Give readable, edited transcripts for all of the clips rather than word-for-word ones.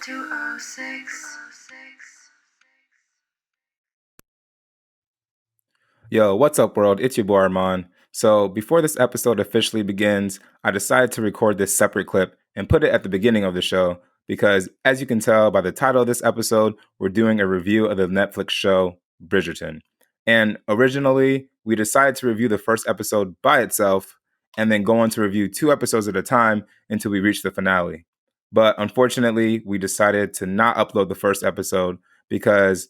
206. Yo, what's up, world? It's your boy Armand. So, before this episode officially begins, I decided to record this separate clip and put it at the beginning of the show because, as you can tell by the title of this episode, we're doing a review of the Netflix show Bridgerton. And originally, we decided to review the first episode by itself and then go on to review 2 episodes at a time until we reach the finale. But unfortunately, we decided to not upload the first episode because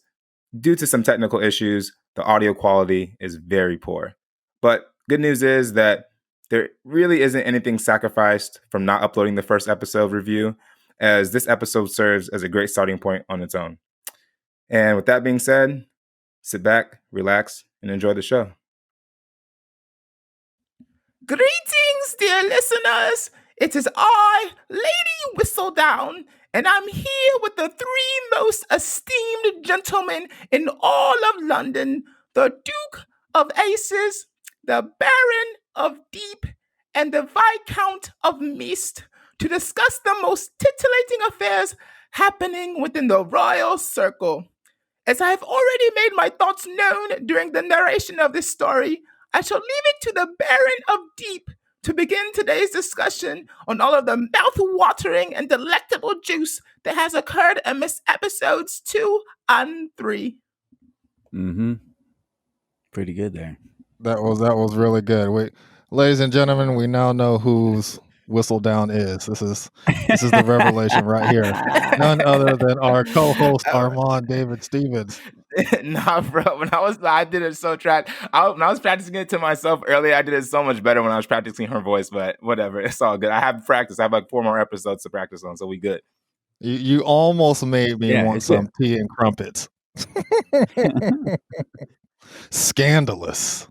due to some technical issues, the audio quality is very poor. But good news is that there really isn't anything sacrificed from not uploading the first episode review, as this episode serves as a great starting point on its own. And with that being said, sit back, relax, and enjoy the show. Greetings, dear listeners. It is I, Lady Whistledown, and I'm here with the three most esteemed gentlemen in all of London, the Duke of Aces, the Baron of Deep, and the Viscount of Mist, to discuss the most titillating affairs happening within the royal circle. As I have already made my thoughts known during the narration of this story, I shall leave it to the Baron of Deep to begin today's discussion on all of the mouth-watering and delectable juice that has occurred amidst episodes 2 and 3. Pretty good there. That was really good. Ladies and gentlemen, we now know whose Whistledown is. This is the revelation right here. None other than our co-host Armand David Stevens. Nah, bro. I did it so when I was practicing it to myself earlier, I did it so much better when I was practicing her voice. But whatever, it's all good. I have practice. I have like 4 more episodes to practice on, so we good. You almost made me want some tea and crumpets. Scandalous.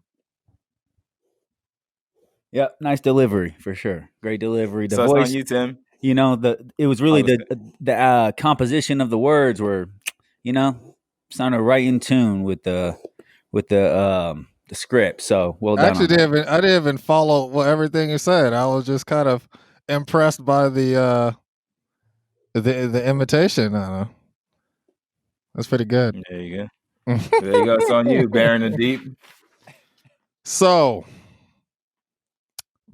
Yep, nice delivery for sure. Great delivery. The So voice, it's on you, Tim. It was really the composition of the words were, sounded right in tune with the script. So well done. I didn't even follow everything you said. I was just kind of impressed by the imitation. That's pretty good. There you go. There you go. It's on you, Baron of Deep. So,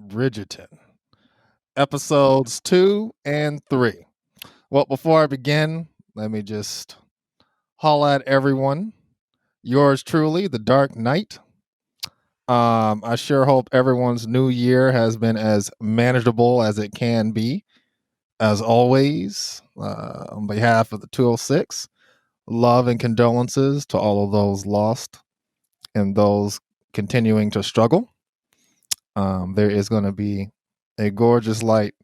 Bridgerton, episodes 2 and 3. Well, before I begin, let me just holla at everyone. Yours truly, the Dark Knight. I sure hope everyone's new year has been as manageable as it can be. As always, on behalf of the 206, love and condolences to all of those lost and those continuing to struggle. There is going to be a gorgeous light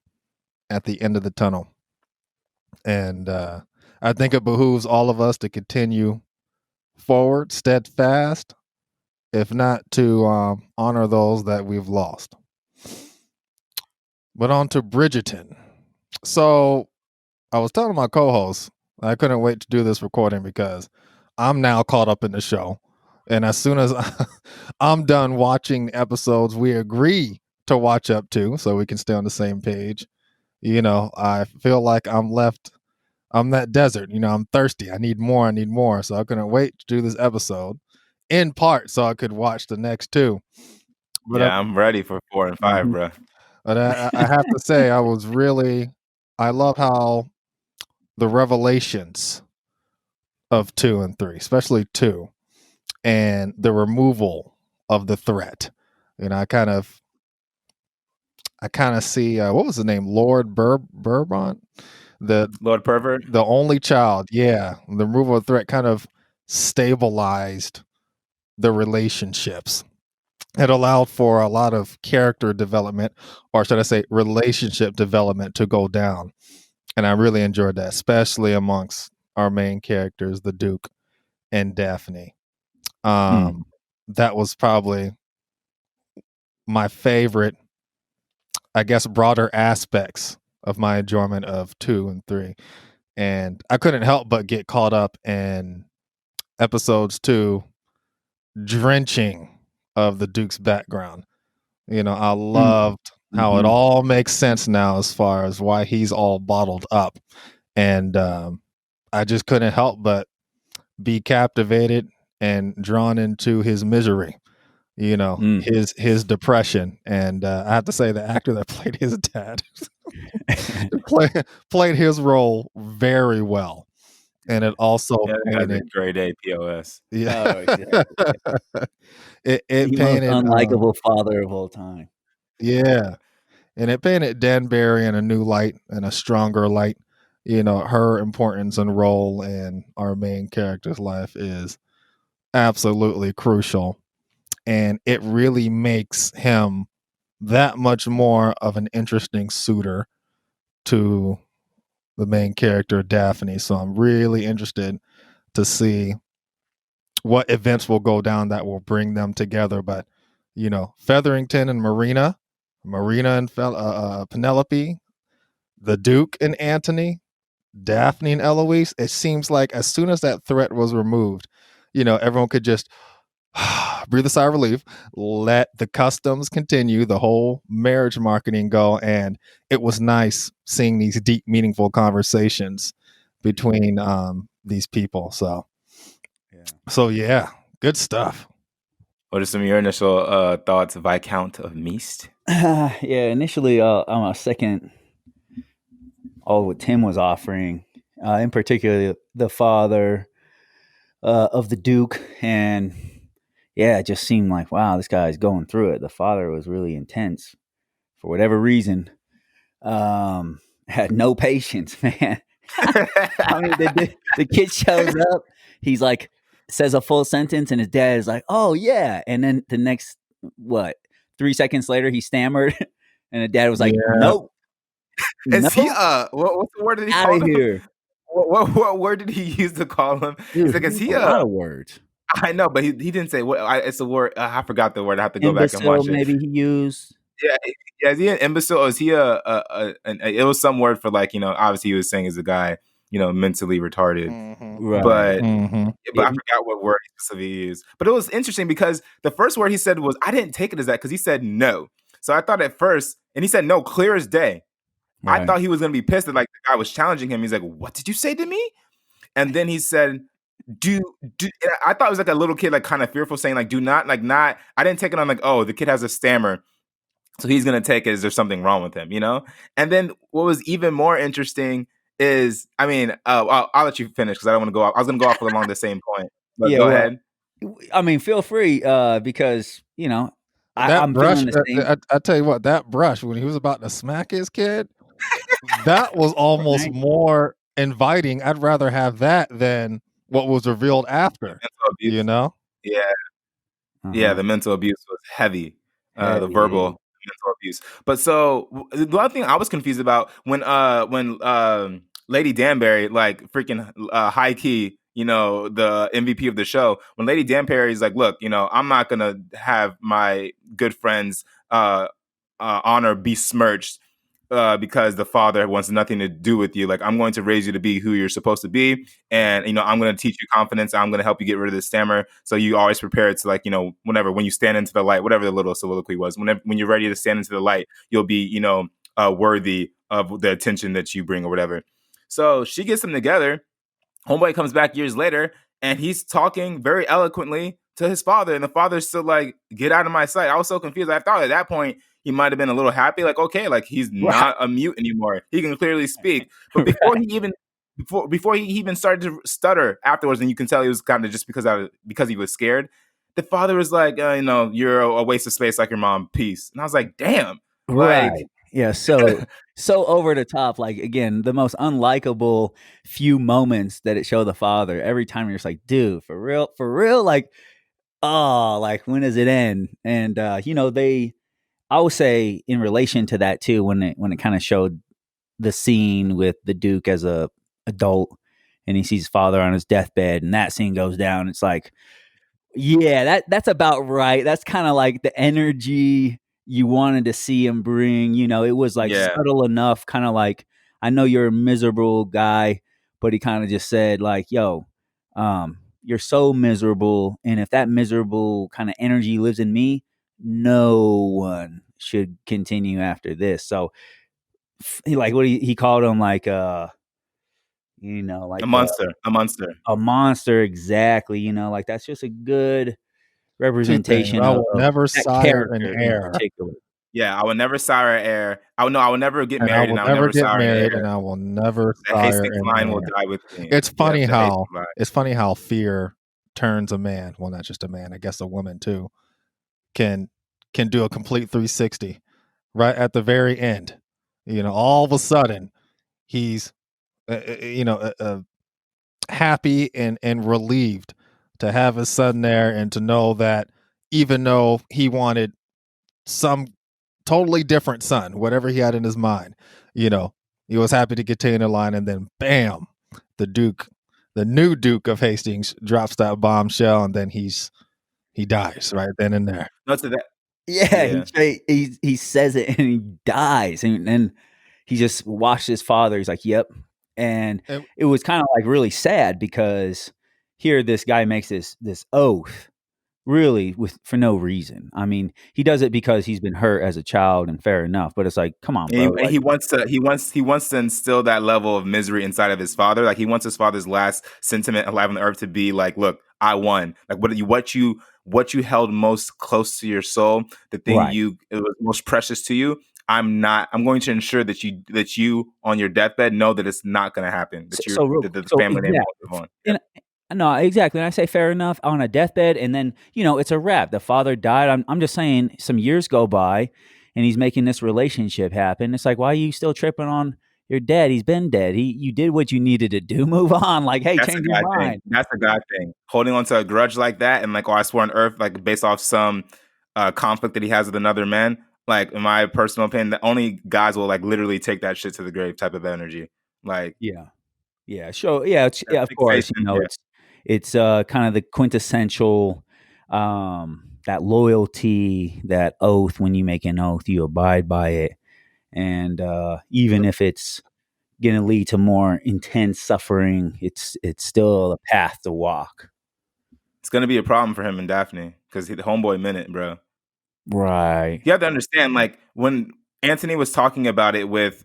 at the end of the tunnel. And I think it behooves all of us to continue forward, steadfast, if not to honor those that we've lost. But on to Bridgerton. So I was telling my co-host I couldn't wait to do this recording because I'm now caught up in the show. And as soon as I'm done watching episodes we agree to watch up to so we can stay on the same page, I feel like I'm that desert. I'm thirsty. I need more. So I couldn't wait to do this episode in part so I could watch the next 2. But I'm ready for 4 and 5, bro. But I have to say, I love how the revelations of 2 and 3, especially 2, and the removal of the threat. I kind of see what was the name, Lord Bourbon, the Lord Pervert, the only child. Yeah, the removal of threat kind of stabilized the relationships. It allowed for a lot of character development, or should I say, relationship development, to go down. And I really enjoyed that, especially amongst our main characters, the Duke and Daphne. That was probably my favorite, I guess, broader aspects of my enjoyment of 2 and 3. And I couldn't help but get caught up in episodes 2, drenching of the Duke's background. I loved how it all makes sense now as far as why he's all bottled up and I just couldn't help but be captivated and drawn into his misery, his depression. And I have to say, the actor that played his dad played his role very well, and it also painted grade A POS. Yeah, Oh, exactly. it The most painted unlikable father of all time. yeah, and it painted Danbury in a new light and a stronger light. Her importance and role in our main character's life is absolutely crucial, and it really makes him that much more of an interesting suitor to the main character Daphne. So I'm really interested to see what events will go down that will bring them together. But Featherington and Marina and Penelope, the Duke and Antony, Daphne and Eloise. It seems like as soon as that threat was removed, everyone could just breathe a sigh of relief, let the customs continue, the whole marriage marketing go. And it was nice seeing these deep, meaningful conversations between these people. So yeah, good stuff. What are some of your initial thoughts, Viscount of Meast? Yeah, initially, I'm a second all what Tim was offering, in particular the father of the Duke, and yeah, it just seemed like, wow, this guy's going through it. The father was really intense for whatever reason. Had no patience, man. I mean, the kid shows up, he's like, says a full sentence, and his dad is like, "Oh yeah," and then the next 3 seconds later, he stammered, and the dad was like, Yeah. "Nope." Is he what's the word that he Out called of him? here. What word did he use to call him? Dude, He's like, is he a lot of words. I know, but he didn't say what. It's a word. I forgot the word. I have to go back and Imbecile, watch it. maybe he used. Yeah, is he an imbecile? Or is he it was some word for, like, obviously he was saying he's a guy, mentally retarded. Right. But Mm-hmm. I forgot what word he specifically used. But it was interesting because the first word he said was, I didn't take it as that, because he said no. So I thought at first, and he said no, clear as day. Right. I thought he was going to be pissed that, like, the guy was challenging him. He's like, what did you say to me? And then he said, do I thought it was like a little kid, like, kind of fearful, saying, like, do not, like, not. I didn't take it on, like, oh, the kid has a stammer, so he's going to take it as there's something wrong with him, And then what was even more interesting is, I mean, I'll let you finish because I don't want to go off. I was going to go off along the same point, but Yeah, go well, ahead. I mean, feel free, because That I'm brush, feeling the same. I tell you what, that brush when he was about to smack his kid, that was almost Right. more inviting. I'd rather have that than what was revealed after. Mental abuse. Yeah. Yeah, the mental abuse was heavy. The verbal mental abuse. But so the other thing I was confused about when Lady Danbury, like, freaking high key, the MVP of the show, when Lady Danbury is like, look, I'm not gonna have my good friend's honor besmirched because the father wants nothing to do with you. Like, I'm going to raise you to be who you're supposed to be. And, I'm going to teach you confidence. I'm going to help you get rid of the stammer. So you always prepare to, like, when you stand into the light, whatever the little soliloquy was, when you're ready to stand into the light, you'll be, worthy of the attention that you bring or whatever. So she gets them together. Homeboy comes back years later and he's talking very eloquently to his father. And the father's still like, get out of my sight. I was so confused. I thought at that point, he might have been a little happy, like, okay, like, he's not a mute anymore. He can clearly speak. But before he even started to stutter afterwards, and you can tell he was kind of just because he was scared, the father was like, you're a waste of space like your mom. Peace. And I was like, damn. Right. Like, Yeah, so over the top, like, again, the most unlikable few moments that it show the father. Every time you're just like, dude, for real, like, oh, like, when does it end? And I would say in relation to that too, when it kind of showed the scene with the Duke as a adult and he sees his father on his deathbed and that scene goes down, it's like, yeah, that's about right. That's kind of like the energy you wanted to see him bring. It was like subtle enough, kind of like, I know you're a miserable guy, but he kind of just said like, yo, you're so miserable. And if that miserable kind of energy lives in me, no one should continue after this. So he called him like, You know, like A monster. a monster, exactly. You know, like that's just a good Two things. representation I of will never that sire an character in heir, particular. Yeah, I would never sire heir. I would never get and I married, will and I would never never get sire an married, heir. and I will never The sire Hastings an line will heir. die with me. It's Yeah, funny the Hastings line. it's funny how fear turns a man. Well, not just a man. I guess a woman too can do a complete 360 right at the very end. You know, all of a sudden he's happy and relieved to have his son there, and to know that even though he wanted some totally different son, whatever he had in his mind, you know, he was happy to continue the line, and then bam, the new Duke of Hastings drops that bombshell, and then he dies right then and there. No, to that. Yeah, Yeah. he says it and he dies, and then he just watched his father. He's like, "Yep," and And it was kind of like really sad because here this guy makes this oath really for no reason. I mean, he does it because he's been hurt as a child, and fair enough. But it's like, come on, bro. And Like, he wants to instill that level of misery inside of his father. Like he wants his father's last sentiment alive on the earth to be like, look, I won. Like what you held most close to your soul, the thing right. it was most precious to you. I'm going to ensure that you on your deathbed know that it's not going to happen. That the family name won't live on. Yeah. And no, exactly. And I say fair enough on a deathbed, and then it's a wrap. The father died. I'm just saying, some years go by, and he's making this relationship happen. It's like, why are you still tripping on your dad? He's been dead. You did what you needed to do. Move on. Like, hey, That's a change your God thing. mind. That's a God thing. Holding on to a grudge like that, and like, oh, I swore on earth, like based off some conflict that he has with another man. Like, in my personal opinion, the only guys will like literally take that shit to the grave type of energy. Like, Yeah, sure. Yeah, that of course. fixation. Yeah. It's kind of the quintessential that loyalty, that oath. When you make an oath, you abide by it, and even if it's going to lead to more intense suffering, it's still a path to walk. It's gonna be a problem for him and Daphne because the homeboy meant it, bro. Right. You have to understand, like when Anthony was talking about it with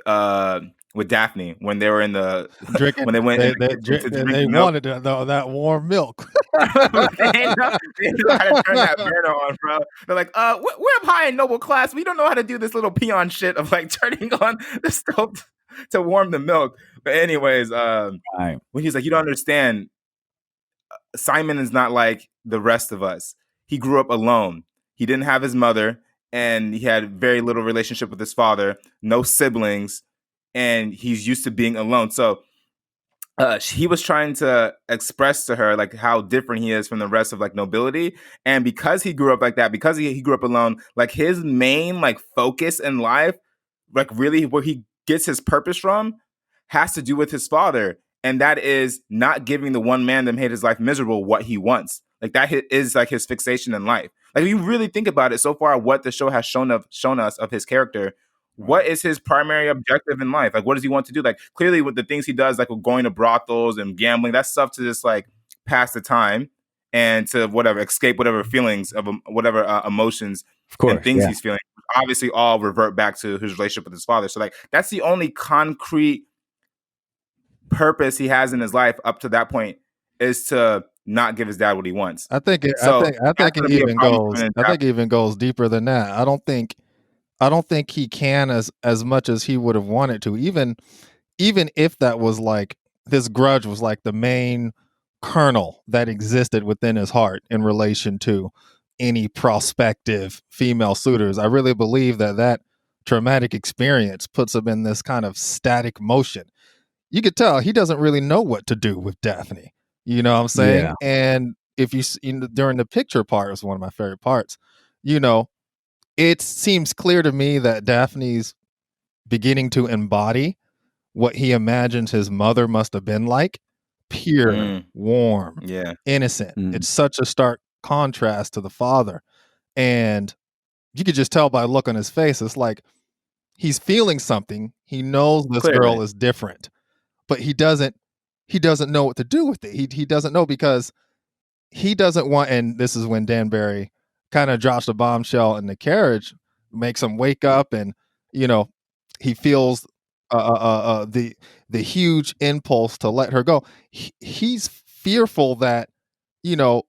Daphne when they were in the drinking, when they went in the kitchen to drink they milk. wanted that warm milk. They know how to turn that burner on, bro. They're like, we're high and noble class. We don't know how to do this little peon shit of like turning on the stove to warm the milk. But anyways, Right. when he's like, you don't understand, Simon is not like the rest of us. He grew up alone. He didn't have his mother, and he had very little relationship with his father, no siblings, and he's used to being alone. So he was trying to express to her like how different he is from the rest of like nobility, and because he grew up like that, because he grew up alone, like his main like focus in life, like really where he gets his purpose from, has to do with his father, and that is not giving the one man that made his life miserable what he wants. Like that is like his fixation in life. Like if you really think about it, so far what the show has shown us of his character, what is his primary objective in life? Like, what does he want to do? Like, clearly, with the things he does, like with going to brothels and gambling, that's stuff to just like pass the time and to whatever escape whatever feelings of whatever emotions Of course. and things Yeah. he's feeling. Obviously, all revert back to his relationship with his father. So, like, that's the only concrete purpose he has in his life up to that point is to not give his dad what he wants. I think it even goes deeper than that. I don't think he can as much as he would have wanted to. Even if that was like this grudge was like the main kernel that existed within his heart in relation to any prospective female suitors. I really believe that traumatic experience puts him in this kind of static motion. You could tell he doesn't really know what to do with Daphne. You know what I'm saying? Yeah. And if during the picture part was one of my favorite parts, it seems clear to me that Daphne's beginning to embody what he imagines his mother must have been like. Pure, warm, innocent. It's such a stark contrast to the father. And you could just tell by the look on his face, it's like he's feeling something. He knows this girl is different, but he doesn't know what to do with it. He doesn't know because he doesn't want, and this is when Danbury kind of drops the bombshell in the carriage, makes him wake up, and he feels the huge impulse to let her go. He's fearful that, you know,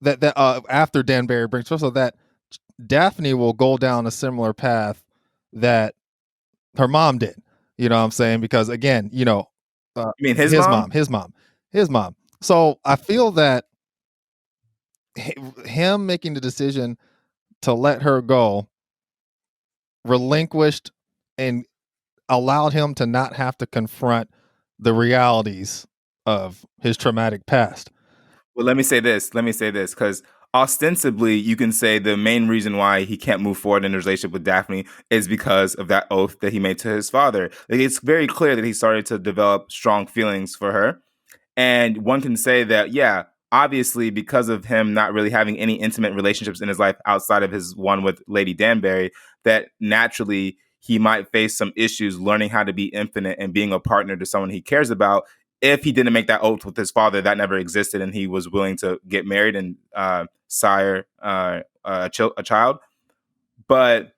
that after Danbury brings her, so that Daphne will go down a similar path that her mom did. You know what I'm saying? Because again, you know, You mean his mom? his mom. So I feel that him making the decision to let her go relinquished and allowed him to not have to confront the realities of his traumatic past. Well, let me say this, because ostensibly you can say the main reason why he can't move forward in his relationship with Daphne is because of that oath that he made to his father. Like, it's very clear that he started to develop strong feelings for her. And one can say that, yeah, obviously, because of him not really having any intimate relationships in his life outside of his one with Lady Danbury, that naturally he might face some issues learning how to be infinite and being a partner to someone he cares about. If he didn't make that oath with his father, that never existed, and he was willing to get married and sire a child. But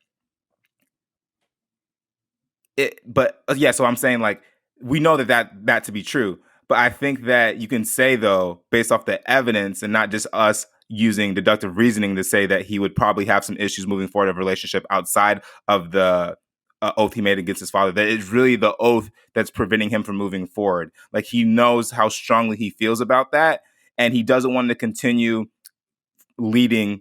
yeah, so I'm saying, like, we know that to be true, but I think that you can say, though, based off the evidence and not just us using deductive reasoning, to say that he would probably have some issues moving forward of a relationship outside of the oath he made against his father, that it's really the oath that's preventing him from moving forward. Like, he knows how strongly he feels about that, and he doesn't want to continue leading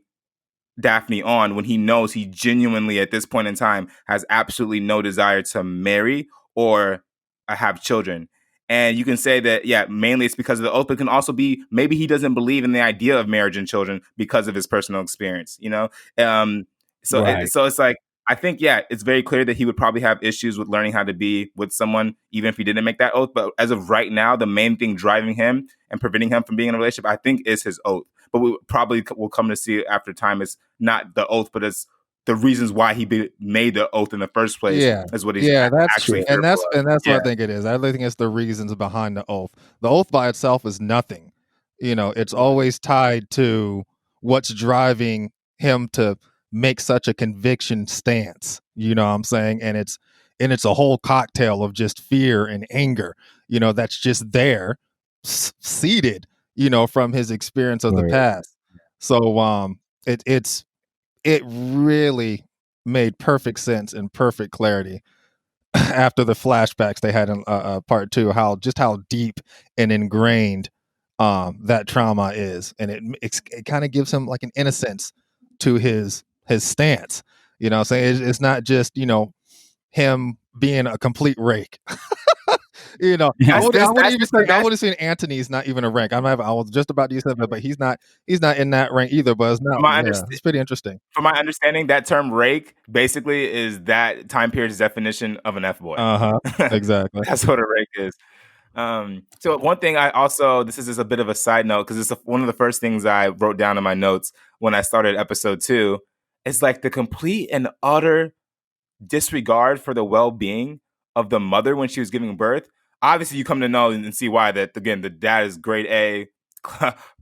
Daphne on when he knows he genuinely at this point in time has absolutely no desire to marry or have children. And you can say that, yeah, mainly it's because of the oath, but it can also be maybe he doesn't believe in the idea of marriage and children because of his personal experience, you know? Right. So it's like, I think, yeah, it's very clear that he would probably have issues with learning how to be with someone, even if he didn't make that oath. But as of right now, the main thing driving him and preventing him from being in a relationship, I think, is his oath. But we probably will come to see it after time. It's not the oath, but it's the reasons why he made the oath in the first place is what he's That's actually true, and fearful of. that's Yeah, what I think it is. I really think it's the reasons behind the oath. The oath by itself is nothing. You know, it's always tied to what's driving him to make such a conviction stance. You know what I'm saying? And it's a whole cocktail of just fear and anger. You know, that's just there, seeded. You know, from his experience of the Right. past. So it really made perfect sense and perfect clarity after the flashbacks they had in part two, how deep and ingrained that trauma is, and it kind of gives him like an innocence to his stance. You know, saying it's not just, you know, him being a complete rake. You know, I would even say, I would have seen Anthony's not even a rank. I was just about to use that, but he's not in that rank either. But it's not. Yeah, it's pretty interesting. from my understanding, that term "rake" basically is that time period's definition of an F boy. Exactly. That's what a rake is. So one thing this is just a bit of a side note, because it's one of the first things I wrote down in my notes when I started episode 2. It's like the complete and utter disregard for the well-being of the mother when she was giving birth. Obviously, you come to know and see why that, again, the dad is grade A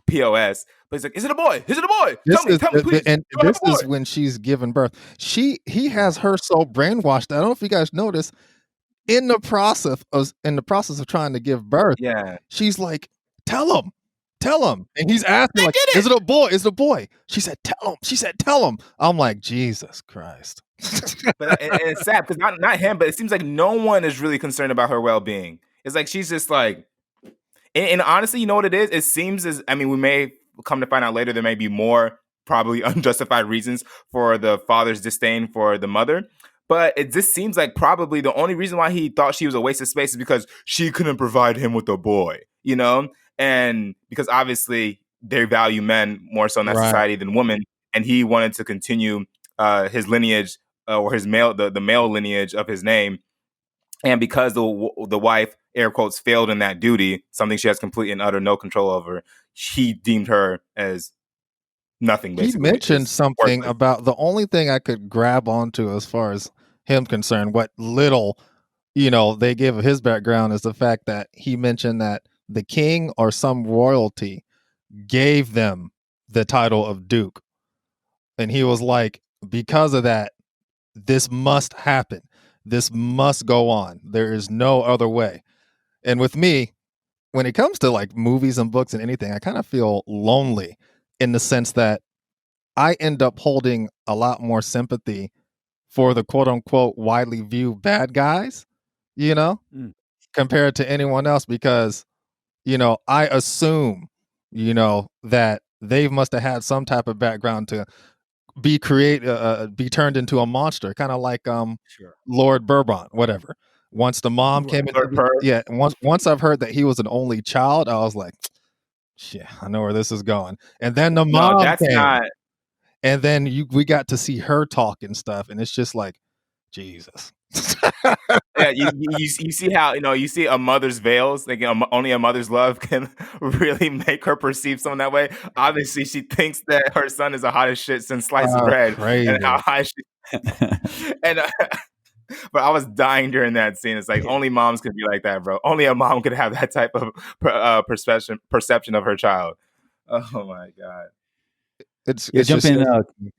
POS. But he's like, is it a boy? Is it a boy? Tell me, please. And Do I have this a boy? is when she's giving birth. He has her so brainwashed. I don't know if you guys noticed, in the process of trying to give birth, Yeah. she's like, tell him, and he's asking, like, is it a boy? Is it a boy? She said, tell him. She said, tell him. I'm like, Jesus Christ. But and it's sad because not him, but it seems like no one is really concerned about her well-being. It's like she's just like, and honestly, you know what it is? It seems we may come to find out later there may be more probably unjustified reasons for the father's disdain for the mother. But it just seems like probably the only reason why he thought she was a waste of space is because she couldn't provide him with a boy, you know? And because obviously they value men more so in that Right. society than women. And he wanted to continue his lineage or his the male lineage of his name. And because the wife, air quotes, failed in that duty, something she has complete and utter no control over, he deemed her as nothing, basically. He mentioned something about, the only thing I could grab onto as far as him concerned, what little, you know, they give of his background, is the fact that he mentioned that the king or some royalty gave them the title of duke. And he was like, because of that, this must happen. this must go on. There is no other way. And with me, when it comes to like movies and books and anything, I kind of feel lonely in the sense that I end up holding a lot more sympathy for the quote unquote widely viewed bad guys, you know, compared to anyone else because, I assume, that they must have had some type of background to be turned into a monster, kind of like Sure. Lord Bourbon, whatever. Once the mom came into once I've heard that he was an only child, I was like, yeah, I know where this is going. And then the No, mom that's came, not. and then we got to see her talk and stuff, and it's just like, Jesus. Yeah, you see how you see a mother's veils. Like only a mother's love can really make her perceive someone that way. Obviously, she thinks that her son is the hottest shit since sliced bread, Crazy. and how high she. And but I was dying during that scene. It's like only moms could be like that, bro. Only a mom could have that type of perception of her child. Oh my god. It's jump just in.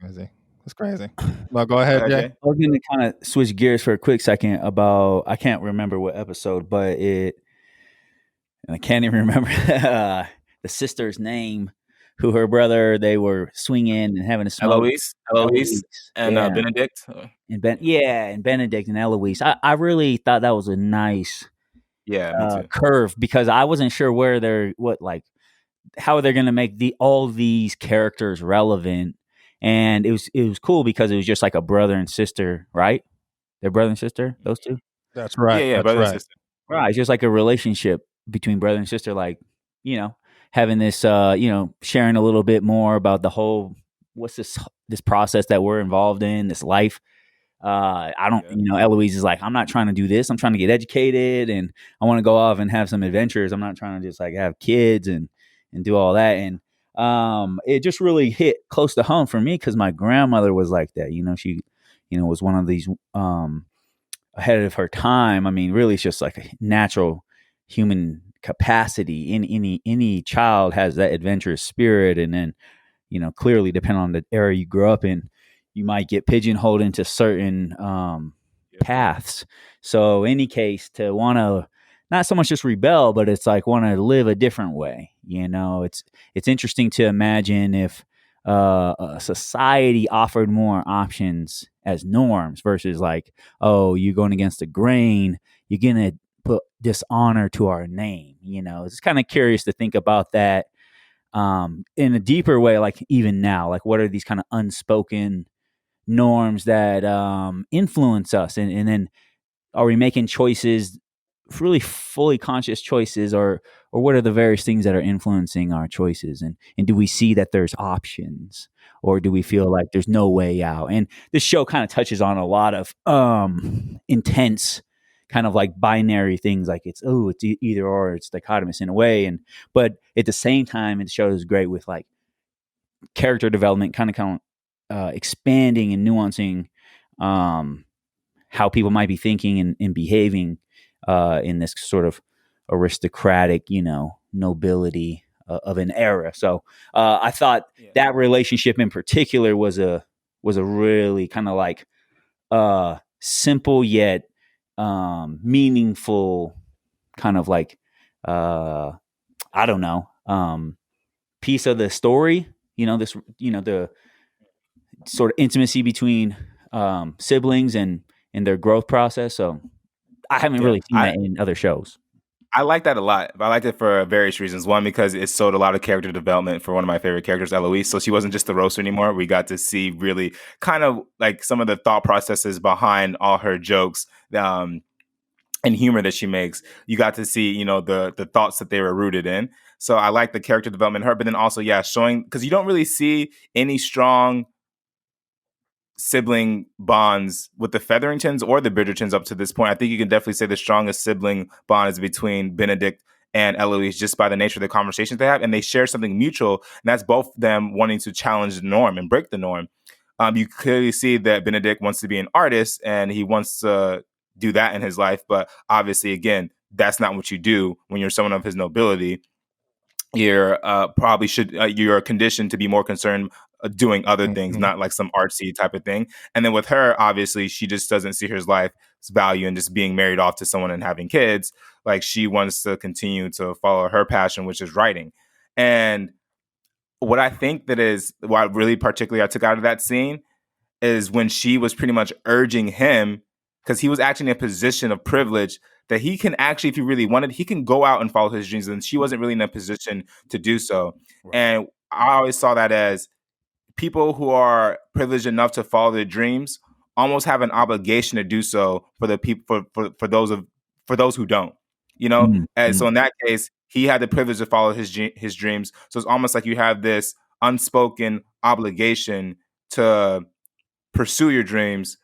crazy. It's crazy. Well, go ahead, Jay. I was going to kind of switch gears for a quick second about, I can't remember what episode, but I can't even remember the sister's name, who her brother, they were swinging and having a smoke. Eloise, and yeah. Benedict. And Benedict and Eloise. I really thought that was a nice me too. curve because I wasn't sure how they're going to make all these characters relevant. And it was cool because it was just like a brother and sister, right? They're brother and sister, those two? That's right. Yeah, that's brother right. and sister. Right. It's just like a relationship between brother and sister, like, having this, sharing a little bit more about the whole, what's this process that we're involved in, this life. I don't, Eloise is like, I'm not trying to do this. I'm trying to get educated and I want to go off and have some adventures. I'm not trying to just like have kids and do all that. And it just really hit close to home for me because my grandmother was like that. She, was one of these ahead of her time. I mean, really, it's just like a natural human capacity. In any child has that adventurous spirit, and then clearly, depending on the era you grew up in, you might get pigeonholed into certain paths. So, any case, to want to not so much just rebel, but it's like want to live a different way. It's interesting to imagine if a society offered more options as norms versus like, oh, you're going against the grain, you're gonna put dishonor to our name. It's kind of curious to think about that in a deeper way, like even now, like what are these kind of unspoken norms that influence us, and then are we making choices, really fully conscious choices, or what are the various things that are influencing our choices, and do we see that there's options, or do we feel like there's no way out? And this show kind of touches on a lot of intense kind of like binary things, like it's either or, it's dichotomous in a way, but at the same time it shows great with like character development, kind of expanding and nuancing how people might be thinking and behaving in this sort of aristocratic, nobility of an era. So I thought that relationship in particular was a really kind of like simple yet meaningful kind of like I don't know piece of the story. The sort of intimacy between siblings and their growth process. So I haven't really seen that in other shows. I like that a lot. I liked it for various reasons. One, because it showed a lot of character development for one of my favorite characters, Eloise. So she wasn't just the roaster anymore. We got to see really kind of like some of the thought processes behind all her jokes and humor that she makes. You got to see, the thoughts that they were rooted in. So I like the character development in her, but then also, showing, because you don't really see any strong sibling bonds with the Featheringtons or the Bridgertons up to this point. I think you can definitely say the strongest sibling bond is between Benedict and Eloise, just by the nature of the conversations they have, and they share something mutual, and that's both them wanting to challenge the norm and break the norm. You clearly see that Benedict wants to be an artist and he wants to do that in his life, but obviously, again, that's not what you do when you're someone of his nobility. You're you're conditioned to be more concerned doing other things, not like some artsy type of thing. And then with her, obviously, she just doesn't see her life value in just being married off to someone and having kids. Like, she wants to continue to follow her passion, which is writing. And what I think that is what really particularly I took out of that scene is when she was pretty much urging him, because he was actually in a position of privilege that he can actually, if he really wanted, he can go out and follow his dreams. And she wasn't really in a position to do so. Right. And I always saw that as people who are privileged enough to follow their dreams almost have an obligation to do so for the people for those who don't. You know, and so in that case, he had the privilege to follow his dreams. So it's almost like you have this unspoken obligation to pursue your dreams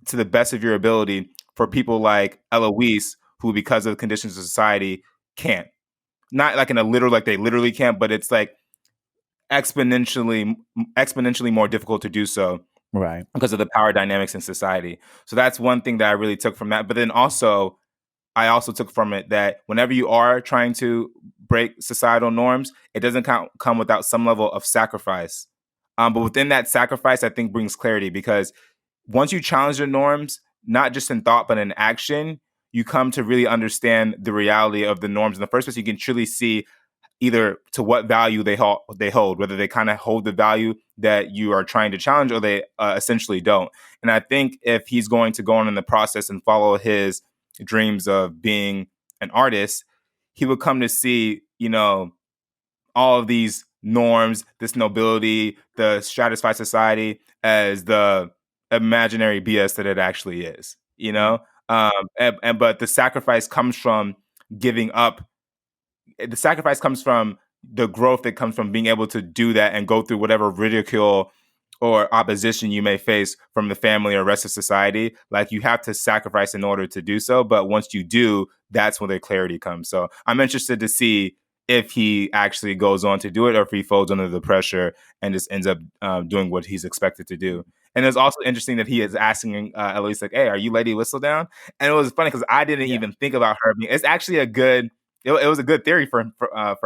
to the best of your ability for people like Eloise, who because of the conditions of society can't. Not like in a literal, like they literally can't, but it's like exponentially more difficult to do so, right, because of the power dynamics in society. So that's one thing that I really took from that. But then also, I also took from it that whenever you are trying to break societal norms, it doesn't come without some level of sacrifice. But within that sacrifice, I think brings clarity, because once you challenge the norms, not just in thought, but in action, you come to really understand the reality of the norms in the first place. You can truly see either to what value they hold, whether they kind of hold the value that you are trying to challenge, or they essentially don't. And I think if he's going to go on in the process and follow his dreams of being an artist, he would come to see, all of these norms, this nobility, the stratified society as the imaginary BS that it actually is, but the sacrifice comes from giving up. The sacrifice comes from the growth that comes from being able to do that and go through whatever ridicule or opposition you may face from the family or rest of society. Like, you have to sacrifice in order to do so. But once you do, that's when the clarity comes. So I'm interested to see if he actually goes on to do it, or if he folds under the pressure and just ends up doing what he's expected to do. And it's also interesting that he is asking Eloise, like, hey, are you Lady Whistledown? And it was funny because I didn't even think about her being, it's actually a good, it was a good theory from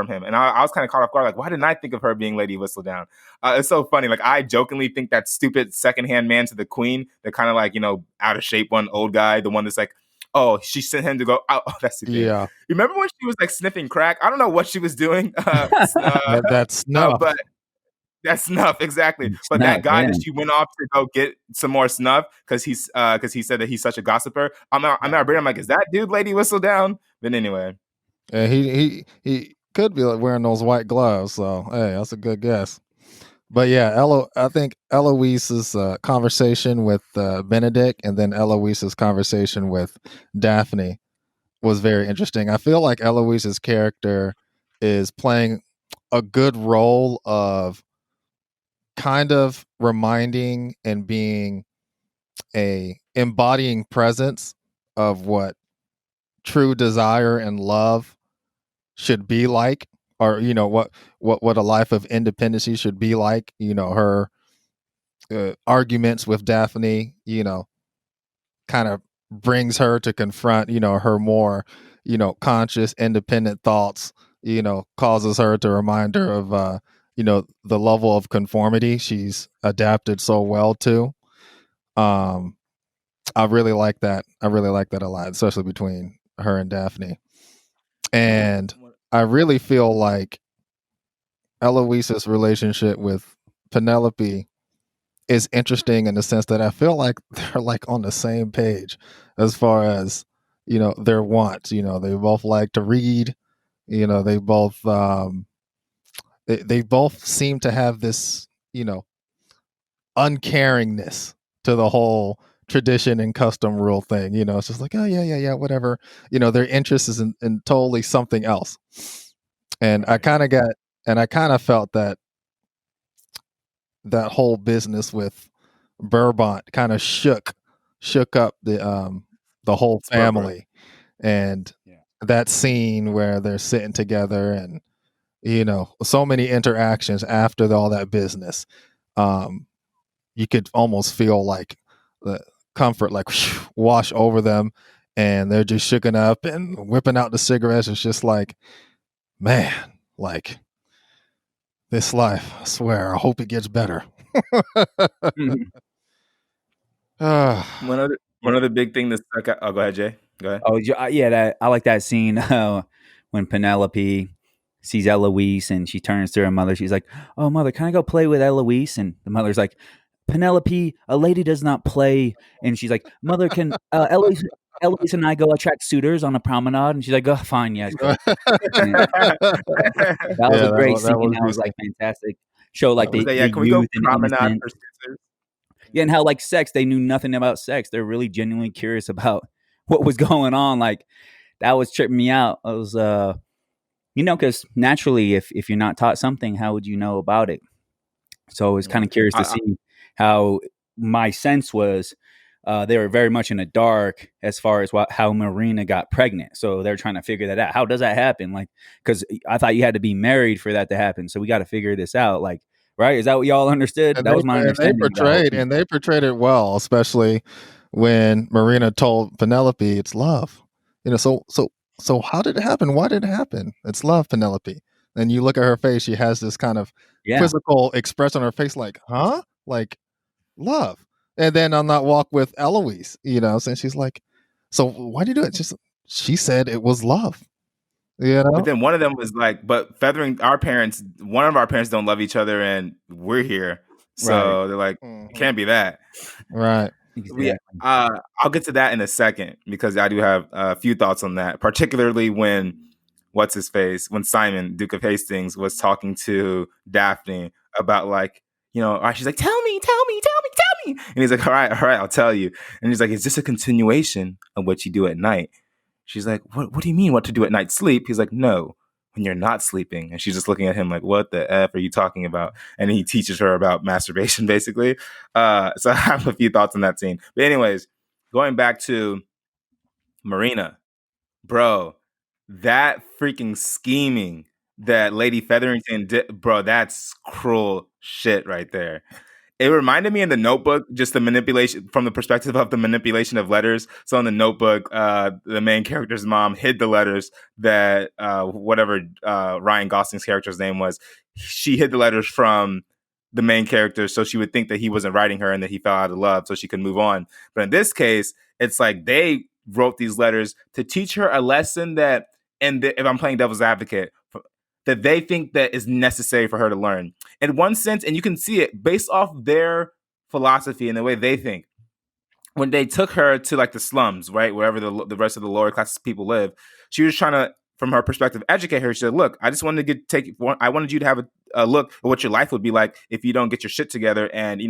him. And I was kind of caught off guard, like, why didn't I think of her being Lady Whistledown? It's so funny. Like, I jokingly think that stupid secondhand man to the queen, the kind of like, out of shape one, old guy, the one that's like, oh, she sent him to go out. Oh, that's the thing. Yeah. You remember when she was like sniffing crack? I don't know what she was doing. That's snuff. But that's snuff, exactly. But that guy that she went off to go get some more snuff because he said that he's such a gossiper. I'm like, is that dude Lady Whistledown? But anyway. Yeah, he could be like wearing those white gloves. So hey, that's a good guess. But yeah, I think Eloise's conversation with Benedict, and then Eloise's conversation with Daphne was very interesting. I feel like Eloise's character is playing a good role of kind of reminding and being a embodying presence of what true desire and love should be like, or what a life of independency should be like. Her arguments with Daphne, kind of brings her to confront, her more, conscious, independent thoughts, causes her to remind her of, the level of conformity she's adapted so well to. I really like that. I really like that a lot, especially between her and Daphne. And I really feel like Eloise's relationship with Penelope is interesting in the sense that I feel like they're like on the same page as far as, their wants. They both like to read, they both they both seem to have this, uncaringness to the whole tradition and custom rule thing. It's just like, oh yeah, whatever. Their interest is in totally something else. And I kind of felt that whole business with Burbont kind of shook up the whole family. And that scene where they're sitting together and so many interactions after all that business, you could almost feel like the comfort like wash over them, and they're just shooken up and whipping out the cigarettes. It's just like, man, like, this life, I swear, I hope it gets better. One One of the big things that stuck out. Oh, go ahead, Jay. Go ahead. Oh yeah, that I like that scene when Penelope sees Eloise and she turns to her mother. She's like, "Oh, mother, can I go play with Eloise?" And the mother's like, "Penelope, a lady does not play." And she's like, "Mother, can Eloise and I go attract suitors on a promenade?" And she's like, "Oh, fine, yes, go." And that was Yeah, a great scene. that was That was like decent. fantastic. Show like That was He's like, yeah, the can we go youth and promenade innocence. for scissors? Yeah, and how like sex, they knew nothing about sex. They're really genuinely curious about what was going on. Like that was tripping me out. I was because naturally if you're not taught something, how would you know about it? So I was kind of curious to see how my sense was they were very much in the dark as far as how Marina got pregnant. So they're trying to figure that out. How does that happen? Like, because I thought you had to be married for that to happen. So we got to figure this out. Like, right? Is that what y'all understood? That was my understanding of that whole thing. And they portrayed it well, especially when Marina told Penelope it's love. So how did it happen? Why did it happen? It's love, Penelope. And you look at her face, she has this kind of Yeah. quizzical expression on her face, like, huh? Like love. And then on that walk with Eloise, since she's like, so why do you do it? She said it was love. But then one of them was like, but feathering our parents, one of our parents don't love each other and we're here. So they're like, it can't be that. Right. Exactly. I'll get to that in a second because I do have a few thoughts on that, particularly when when Simon, Duke of Hastings, was talking to Daphne about like, she's like, tell me. And he's like, all right, I'll tell you. And he's like, is this a continuation of what you do at night? She's like, what do you mean what to do at night? Sleep? He's like, no, when you're not sleeping. And she's just looking at him like, what the F are you talking about? And he teaches her about masturbation, basically. So I have a few thoughts on that scene. But anyways, going back to Marina, bro, that freaking scheming that Lady Featherington did, bro, that's cruel shit right there. It reminded me in the Notebook, just the manipulation from the perspective of the manipulation of letters. So in the Notebook, the main character's mom hid the letters that whatever Ryan Gosling's character's name was. She hid the letters from the main character, so she would think that he wasn't writing her and that he fell out of love, so she could move on. But in this case, it's like they wrote these letters to teach her a lesson that, if I'm playing devil's advocate, that they think that is necessary for her to learn. In one sense, and you can see it based off their philosophy and the way they think. When they took her to like the slums, right, wherever the rest of the lower class people live, she was trying to, from her perspective, educate her. She said, "Look, I just wanted to I wanted you to have a look at what your life would be like if you don't get your shit together and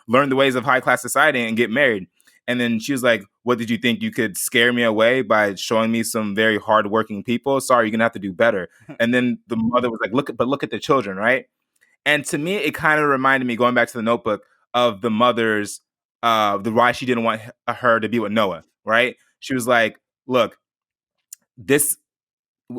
learn the ways of high class society and get married." And then she was like, "What did you think? You could scare me away by showing me some very hardworking people? Sorry, you're gonna have to do better." And then the mother was like, look at the children, right? And to me, it kind of reminded me, going back to the Notebook, of the mother's the why she didn't want her to be with Noah, right? She was like, "Look, this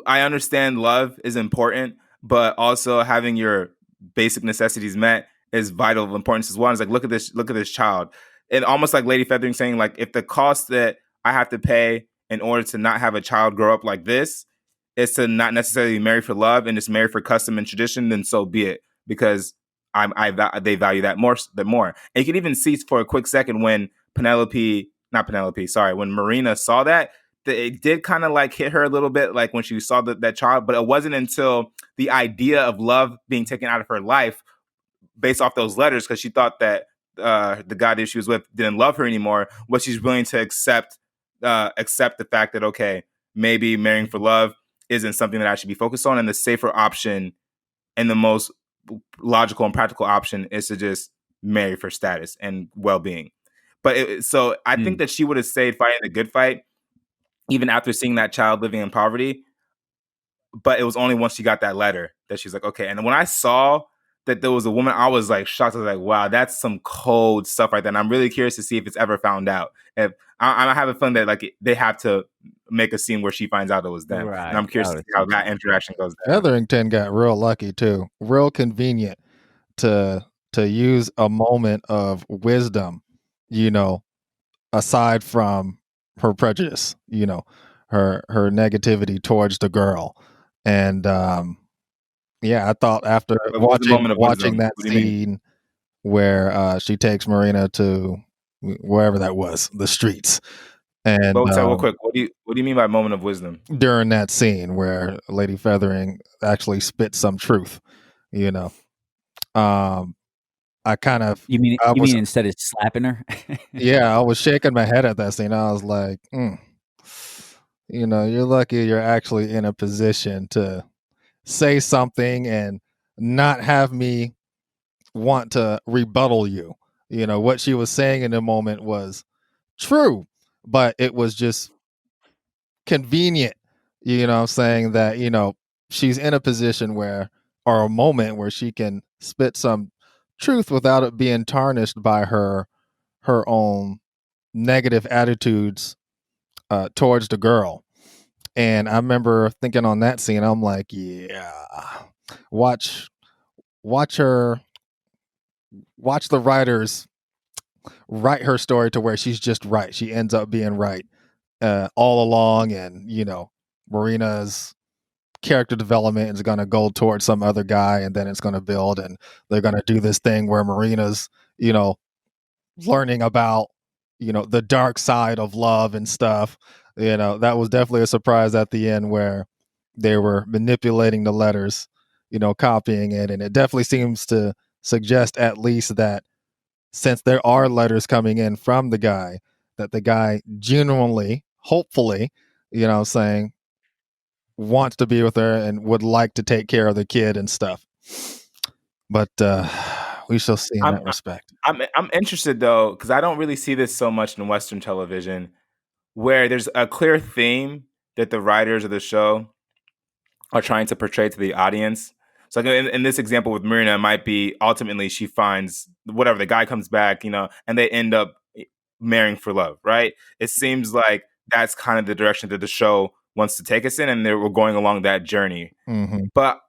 I understand love is important, but also having your basic necessities met is vital of importance as well." And it's like, look at this child. And almost like Lady Feathering saying, like, if the cost that I have to pay in order to not have a child grow up like this is to not necessarily marry for love and just marry for custom and tradition, then so be it. Because they value that more. And you can even see for a quick second when when Marina saw that, it did kind of like hit her a little bit, like when she saw that child. But it wasn't until the idea of love being taken out of her life based off those letters, because she thought that the guy that she was with didn't love her anymore, was she's willing to accept the fact that, okay, maybe marrying for love isn't something that I should be focused on, and the safer option and the most logical and practical option is to just marry for status and well-being. But so I think that she would have stayed fighting the good fight even after seeing that child living in poverty. But it was only once she got that letter that she's like, okay. And when I saw that there was a woman, I was like shocked. I was like, wow, that's some cold stuff right there. And I'm really curious to see if it's ever found out. If I have a feeling that like they have to make a scene where she finds out it was them. Right. And I'm curious to see how that interaction goes down. Featherington got real lucky too. Real convenient to use a moment of wisdom, aside from her prejudice, her negativity towards the girl. And I thought after watching that scene where she takes Marina to wherever that was, the streets. And But so real quick, what do you mean by moment of wisdom? during that scene where Lady Feathering actually spit some truth, you know, I kind of, You mean I was, instead of slapping her? yeah, I was shaking my head at that scene. I was like, you're lucky you're actually in a position to say something and not have me want to rebuttal you. What she was saying in the moment was true, but it was just convenient, saying that, she's in a position where, or a moment where she can spit some truth without it being tarnished by her own negative attitudes towards the girl. And I remember thinking on that scene, I'm like, yeah, watch her, watch the writers write her story to where she's just right. She ends up being right all along. And, Marina's character development is going to go towards some other guy, and then it's going to build, and they're going to do this thing where Marina's, learning about, the dark side of love and stuff. That was definitely a surprise at the end where they were manipulating the letters, copying it. And it definitely seems to suggest at least that since there are letters coming in from the guy, that the guy genuinely, hopefully, saying wants to be with her and would like to take care of the kid and stuff. But we shall see in that respect. I'm interested though, because I don't really see this so much in Western television, where there's a clear theme that the writers of the show are trying to portray to the audience. So like in this example with Marina, it might be ultimately she finds whatever, the guy comes back, and they end up marrying for love, right? It seems like that's kind of the direction that the show wants to take us in, and we're going along that journey. Mm-hmm. But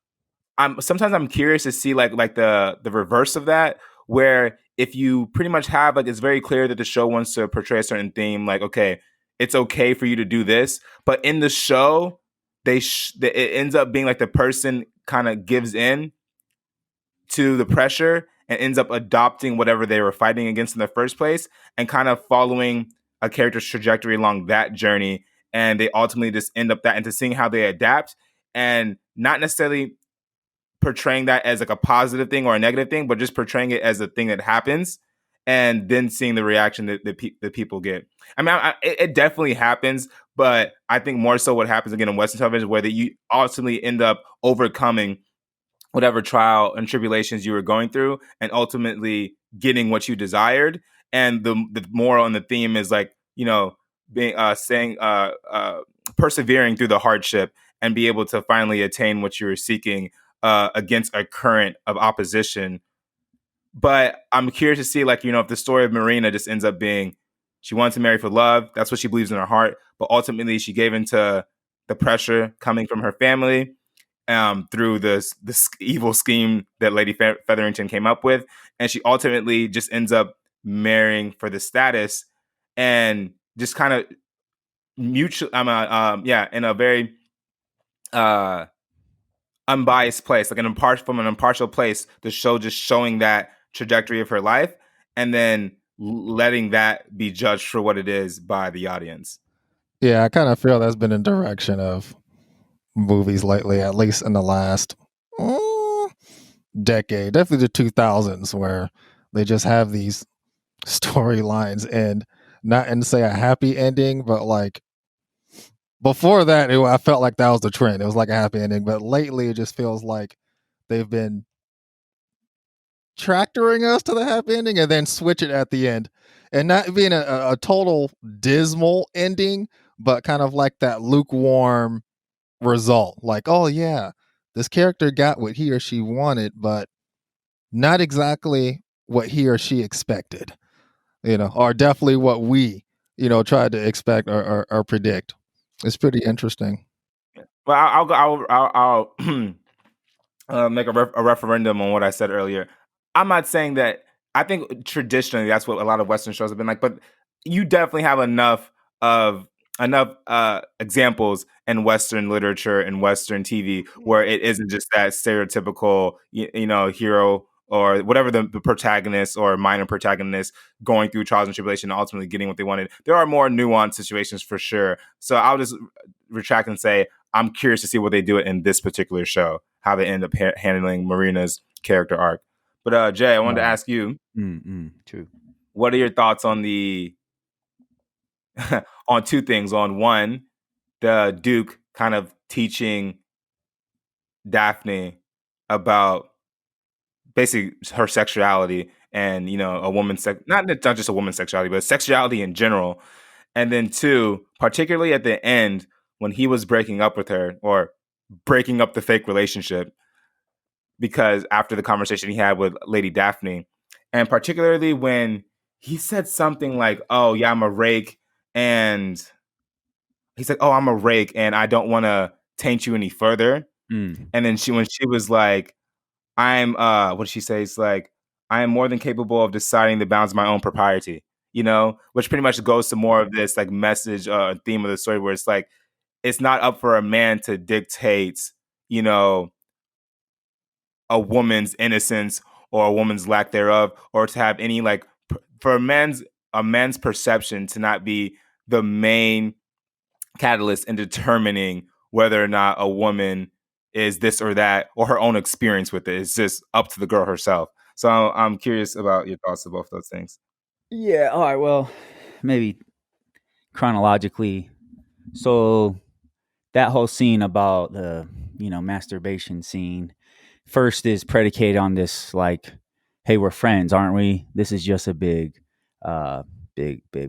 sometimes I'm curious to see like the reverse of that, where if you pretty much have like, it's very clear that the show wants to portray a certain theme, like, okay, it's okay for you to do this, but in the show it ends up being like the person kind of gives in to the pressure and ends up adopting whatever they were fighting against in the first place, and kind of following a character's trajectory along that journey, and they ultimately just end up that into seeing how they adapt, and not necessarily portraying that as like a positive thing or a negative thing, but just portraying it as a thing that happens, and then seeing the reaction that people get. I mean, it definitely happens, but I think more so what happens again in Western television, where you ultimately end up overcoming whatever trial and tribulations you were going through, and ultimately getting what you desired. And the moral and the theme is like, being persevering through the hardship and be able to finally attain what you were seeking against a current of opposition. But I'm curious to see, like, if the story of Marina just ends up being she wants to marry for love, that's what she believes in her heart, but ultimately she gave into the pressure coming from her family through this evil scheme that Lady Featherington came up with, and she ultimately just ends up marrying for the status, and just kind of mutual. In a very unbiased place, like from an impartial place, the show just showing that trajectory of her life, and then letting that be judged for what it is by the audience. Yeah, I kind of feel that's been a direction of movies lately, at least in the last decade, definitely the 2000s, where they just have these storylines and not and say a happy ending, but like before that, I felt like that was the trend. It was like a happy ending, but lately it just feels like they've been tractoring us to the happy ending and then switch it at the end, and not being a total dismal ending, but kind of like that lukewarm result. Like, oh yeah, this character got what he or she wanted, but not exactly what he or she expected, or definitely what we, tried to expect or predict. It's pretty interesting. Well, I'll make a referendum on what I said earlier. I'm not saying that. I think traditionally that's what a lot of Western shows have been like, but you definitely have of enough examples in Western literature and Western TV where it isn't just that stereotypical, hero or whatever the protagonist or minor protagonist going through trials and tribulation and ultimately getting what they wanted. There are more nuanced situations for sure. So I'll just retract and say I'm curious to see what they do in this particular show, how they end up handling Marina's character arc. But Jay, I wanted to ask you, True. what are your thoughts on the on two things? On one, the Duke kind of teaching Daphne about basically her sexuality and, you know, a woman's not just a woman's sexuality, but sexuality in general. And then two, particularly at the end when he was breaking up with her or breaking up the fake relationship, because after the conversation he had with Lady Daphne, and particularly when he said something like, "Oh yeah, I'm a rake," and he's like, "Oh, I'm a rake, and I don't want to taint you any further." And then when she was like, "I'm what did she say? It's like, I am more than capable of deciding the bounds of my own propriety." You know, which pretty much goes to more of this like message, theme of the story, where it's like, it's not up for a man to dictate, you know, a woman's innocence or a woman's lack thereof, or to have any like for a man's perception to not be the main catalyst in determining whether or not a woman is this or that, or her own experience with it. It's just up to the girl herself. So I'm curious about your thoughts on both those things. Yeah. All right. Well, maybe chronologically. So that whole scene about the, masturbation scene first is predicated on this, like, hey, we're friends, aren't we? This is just a big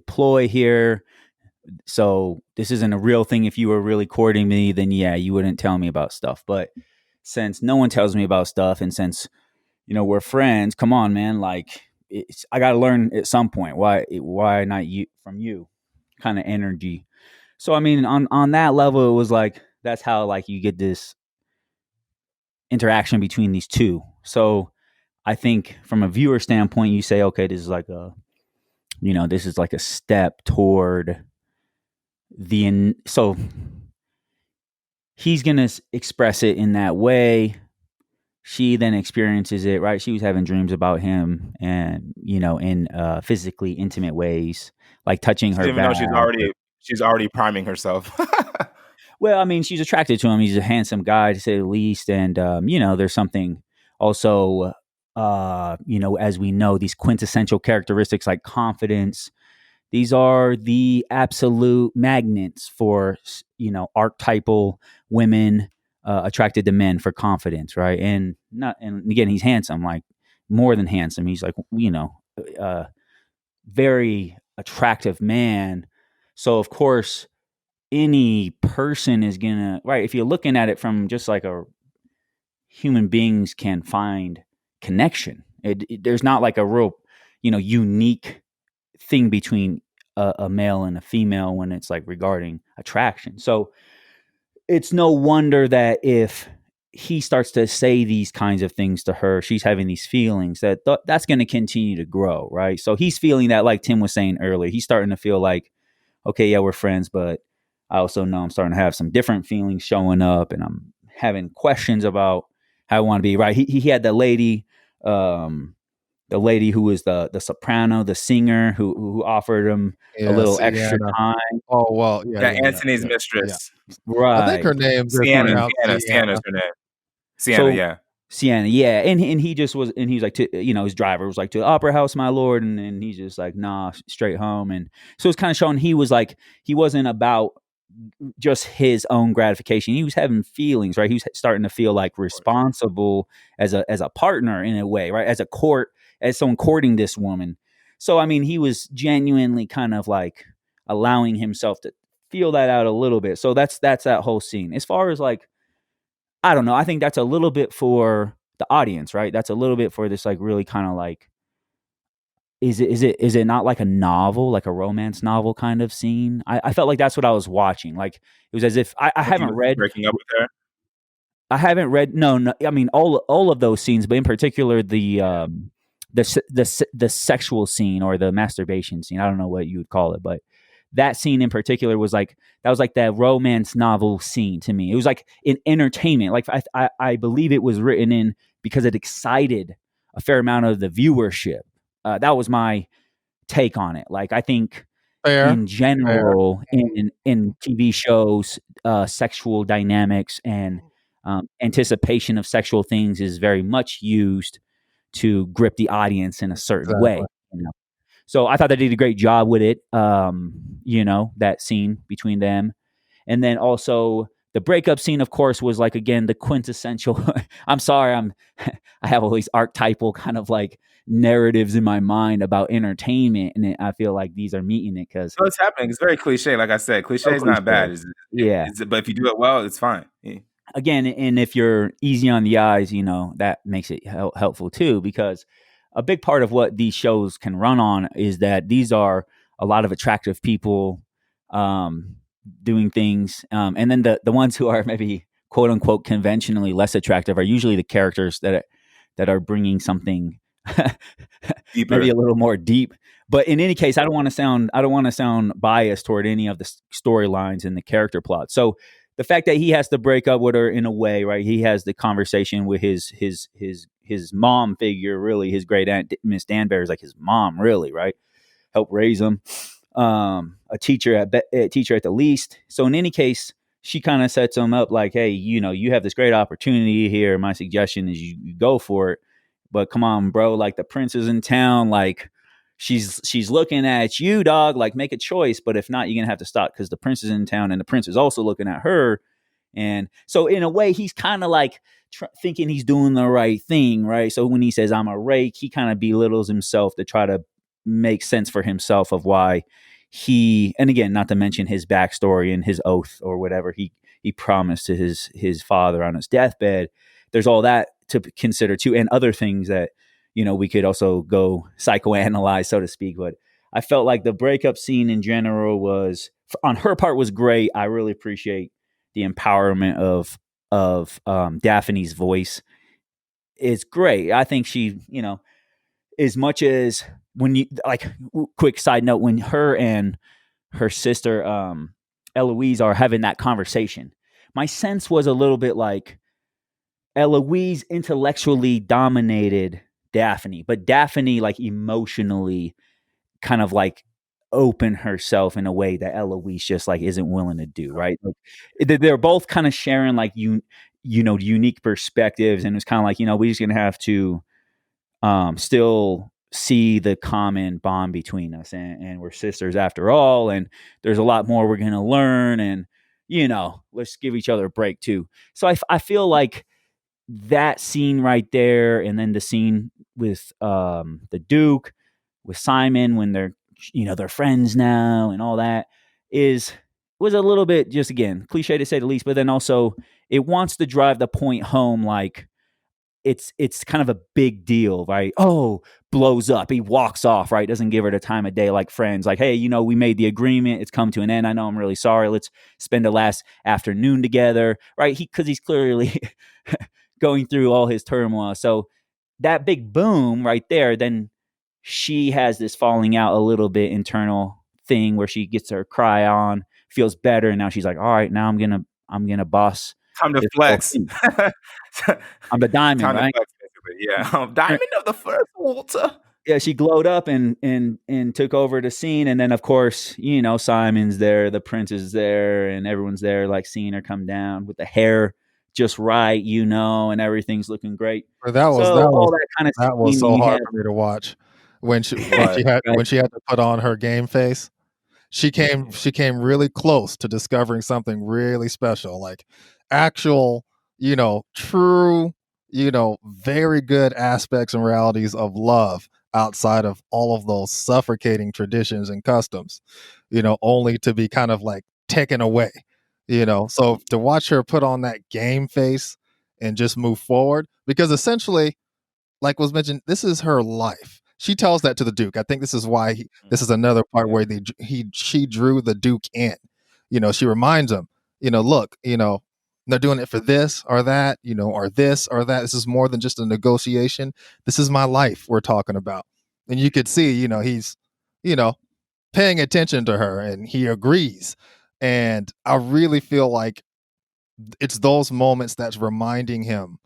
ploy here. So this isn't a real thing. If you were really courting me, then yeah, you wouldn't tell me about stuff. But since no one tells me about stuff, and since, we're friends, come on, man. Like, I got to learn at some point. Why not you from you kind of energy? So, I mean, on that level, it was like, that's how, like, you get this interaction between these two. So I think from a viewer standpoint, you say, okay, this is like a step toward so he's going to express it in that way. She then experiences it, right? She was having dreams about him, and, in physically intimate ways, like touching her Even though back. she's already priming herself. Well, I mean, she's attracted to him. He's a handsome guy, to say the least. And, there's something also, as we know, these quintessential characteristics like confidence. These are the absolute magnets for, archetypal women attracted to men for confidence, right? And again, he's handsome, like more than handsome. He's like, very attractive man. So of course, any person is gonna, right, if you're looking at it from just like a human beings can find connection, there's not like a real unique thing between a male and a female when it's like regarding attraction. So it's no wonder that if he starts to say these kinds of things to her, she's having these feelings that's going to continue to grow, right? So he's feeling that, like Tim was saying earlier, he's starting to feel like, okay, yeah, we're friends, but I also know I'm starting to have some different feelings showing up, and I'm having questions about how I want to be, right? He had the lady who was the soprano, the singer who offered him a little extra Sienna. time. Oh well, Yeah, Antony's mistress. I think Right. her name just Sienna's pronounced her name. Sienna, So yeah. Sienna, yeah. And he just was, and he was like, his driver was like, to the opera house, my lord. And he's just like, nah, straight home. And so it's kind of showing he was like, he wasn't about just his own gratification. He was having feelings, right? He was starting to feel like responsible as a partner in a way, right? As someone courting this woman. So, I mean, he was genuinely kind of like allowing himself to feel that out a little bit. So that's that whole scene. As far as like, I don't know, I think that's a little bit for the audience, right? That's a little bit for this like really kind of like, is it not like a novel, like a romance novel kind of scene? I felt like that's what I was watching. Like it was as if I haven't read Breaking up with her. I haven't read no, I mean all of those scenes, but in particular the sexual scene or the masturbation scene. I don't know what you would call it, but that scene in particular was like that romance novel scene to me. It was like in entertainment. Like I believe it was written in because it excited a fair amount of the viewership. That was my take on it. Like, I think Fair. in general, in TV shows, sexual dynamics and anticipation of sexual things is very much used to grip the audience in a certain way. So I thought they did a great job with it. That scene between them. And then also the breakup scene, of course, was like, again, the quintessential. I'm sorry, I have all these archetypal kind of like narratives in my mind about entertainment, and I feel like these are meeting it because it's happening. It's very cliche. Like I said, cliche is not bad. But if you do it well, it's fine. Yeah. Again, and if you're easy on the eyes, that makes it helpful too, because a big part of what these shows can run on is that these are a lot of attractive people doing things, and then the ones who are maybe quote unquote conventionally less attractive are usually the characters that are bringing something maybe a little more deep. But in any case, I don't want to sound biased toward any of the storylines and the character plot. So the fact that he has to break up with her in a way, right? He has the conversation with his mom figure, really, his great aunt, Miss Danbury, is like his mom, really, right? Help raise him. A teacher at the least. So in any case, she kind of sets him up like, hey, you have this great opportunity here. My suggestion is you go for it. But come on, bro, like the prince is in town, like she's looking at you, dog, like make a choice. But if not, you're gonna have to stop because the prince is in town and the prince is also looking at her. And so in a way, he's kind of like thinking he's doing the right thing, right? So when he says I'm a rake, he kind of belittles himself to try to make sense for himself of why and again, not to mention his backstory and his oath or whatever he promised to his father on his deathbed. There's all that to consider too, and other things that we could also go psychoanalyze, so to speak. But I felt like the breakup scene in general was, on her part, was great. I really appreciate the empowerment of Daphne's voice. It's great. I think she, as much as when you like, quick side note, when her and her sister Eloise are having that conversation, my sense was a little bit like Eloise intellectually dominated Daphne, but Daphne like emotionally kind of like open herself in a way that Eloise just like isn't willing to do, right? Like, they're both kind of sharing like unique perspectives, and it's kind of like, we're just gonna have to still see the common bond between us, and we're sisters after all, and there's a lot more we're gonna learn, and let's give each other a break too. So I feel like that scene right there, and then the scene with the Duke, with Simon, when they're friends now and all that, was a little bit, just again, cliche to say the least, but then also it wants to drive the point home, like it's kind of a big deal, right? Oh, blows up, he walks off, right? Doesn't give her the time of day like friends, like, hey, we made the agreement, it's come to an end, I know, I'm really sorry, let's spend the last afternoon together, right? Because he's clearly going through all his turmoil. So that big boom right there, then she has this falling out a little bit internal thing where she gets her cry on, feels better, and now she's like, all right, now I'm gonna boss. Time to flex. I'm the diamond, Time right? To flex, basically. Yeah, diamond of the first water. Yeah, she glowed up and took over the scene, and then of course, Simon's there, the prince is there, and everyone's there, like seeing her come down with the hair just right, and everything's looking great. That was so hard for me to watch when she had to put on her game face. She came really close to discovering something really special, like actual, true, very good aspects and realities of love outside of all of those suffocating traditions and customs, only to be kind of like taken away, So to watch her put on that game face and just move forward, because essentially, like was mentioned, this is her life. She tells that to the Duke. I think this is why this is another part where she drew the Duke in. She reminds him, look, they're doing it for this or that, or this or that. This is more than just a negotiation. This is my life we're talking about. And you could see, he's, paying attention to her, and he agrees. And I really feel like it's those moments that's reminding him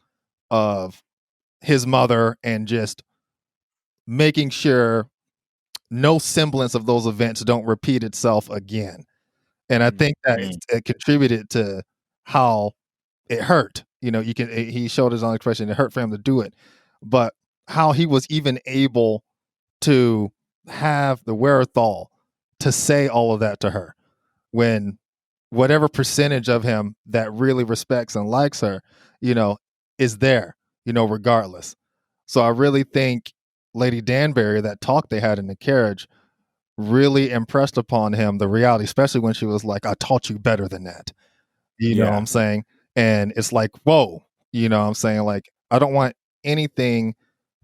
of his mother and just making sure no semblance of those events don't repeat itself again. And I think that it contributed to how it hurt. He showed his own expression. It hurt for him to do it, but how he was even able to have the wherewithal to say all of that to her when whatever percentage of him that really respects and likes her, is there, regardless. So I really think Lady Danbury, that talk they had in the carriage, really impressed upon him the reality, especially when she was like, I taught you better than that. You know what I'm saying? And it's like, whoa, what I'm saying? Like, I don't want anything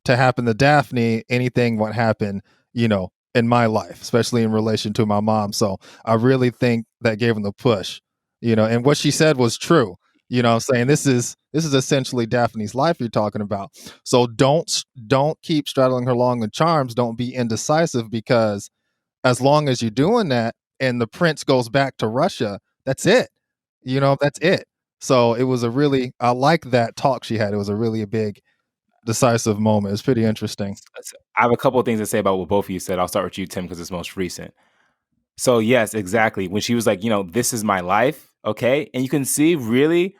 to happen to Daphne, anything what happened, in my life, especially in relation to my mom. So I really think that gave him the push, and what she said was true. What I'm saying? This is essentially Daphne's life you're talking about. So don't keep straddling her along the charms. Don't be indecisive, because as long as you're doing that and the prince goes back to Russia, that's it. That's it. So it was I like that talk she had. It was a big, decisive moment. It's pretty interesting. I have a couple of things to say about what both of you said. I'll start with you, Tim, because it's most recent. So yes, exactly. When she was like, this is my life. Okay. And you can see really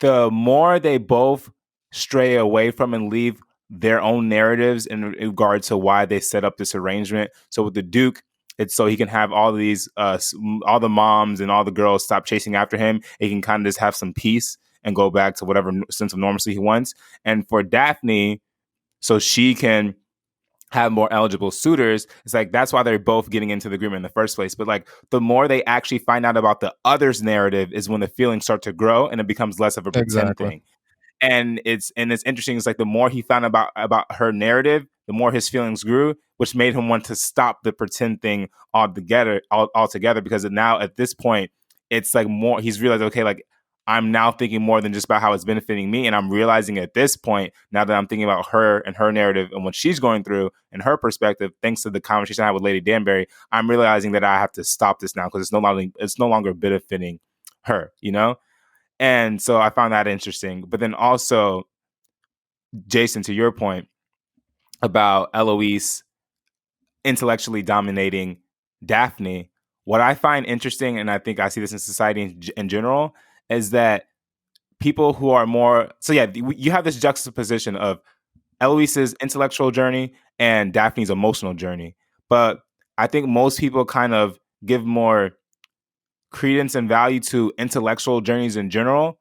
the more they both stray away from and leave their own narratives in regard to why they set up this arrangement. So with the Duke, it's so he can have all these, all the moms and all the girls stop chasing after him. He can kind of just have some peace and go back to whatever sense of normalcy he wants. And for Daphne, so she can have more eligible suitors. It's like, that's why they're both getting into the agreement in the first place. But like, the more they actually find out about the other's narrative is when the feelings start to grow and it becomes less of a pretend thing. And it's interesting. It's like, the more he found about her narrative, the more his feelings grew, which made him want to stop the pretend thing altogether. Because now at this point, it's like more, he's realized, okay, like, I'm now thinking more than just about how it's benefiting me. And I'm realizing at this point, now that I'm thinking about her and her narrative and what she's going through and her perspective, thanks to the conversation I had with Lady Danbury, I'm realizing that I have to stop this now, because it's no longer benefiting her, And so I found that interesting. But then also, Jason, to your point about Eloise intellectually dominating Daphne, what I find interesting, and I think I see this in society in general, is that people who are more... So yeah, you have this juxtaposition of Eloise's intellectual journey and Daphne's emotional journey. But I think most people kind of give more credence and value to intellectual journeys in general,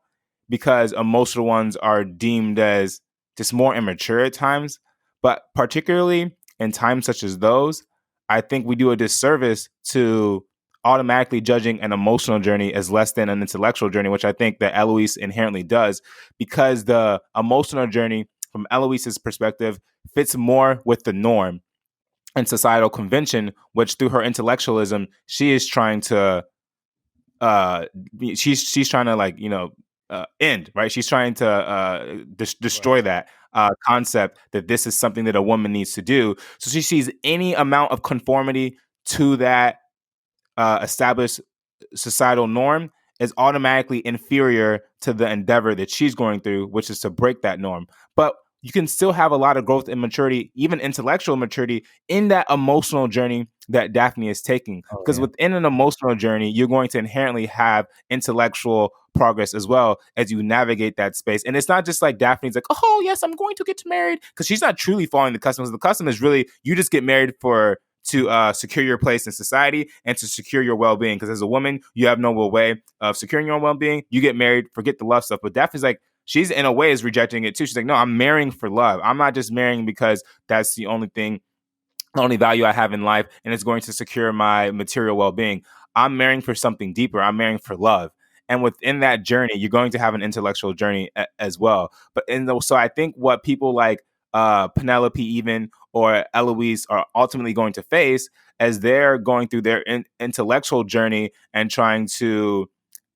because emotional ones are deemed as just more immature at times. But particularly in times such as those, I think we do a disservice to automatically judging an emotional journey as less than an intellectual journey, which I think that Eloise inherently does, because the emotional journey from Eloise's perspective fits more with the norm and societal convention, which through her intellectualism, she is trying to she's trying to, like, end, right? She's trying to destroy that concept that this is something that a woman needs to do. So she sees any amount of conformity to that established societal norm is automatically inferior to the endeavor that she's going through, which is to break that norm. But you can still have a lot of growth and maturity, even intellectual maturity, in that emotional journey that Daphne is taking. Because within an emotional journey, you're going to inherently have intellectual progress as well as you navigate that space. And it's not just like Daphne's like, oh, yes, I'm going to get married, because she's not truly following the customs. The custom is really, you just get married to secure your place in society and to secure your well-being. Because as a woman, you have no way of securing your own well-being. You get married, forget the love stuff. But Daphne's like, she's in a way is rejecting it too. She's like, no, I'm marrying for love. I'm not just marrying because that's the only value I have in life, and it's going to secure my material well-being. I'm marrying for something deeper. I'm marrying for love. And within that journey, you're going to have an intellectual journey as well. So I think what people like Penelope even or Eloise are ultimately going to face as they're going through their intellectual journey and trying to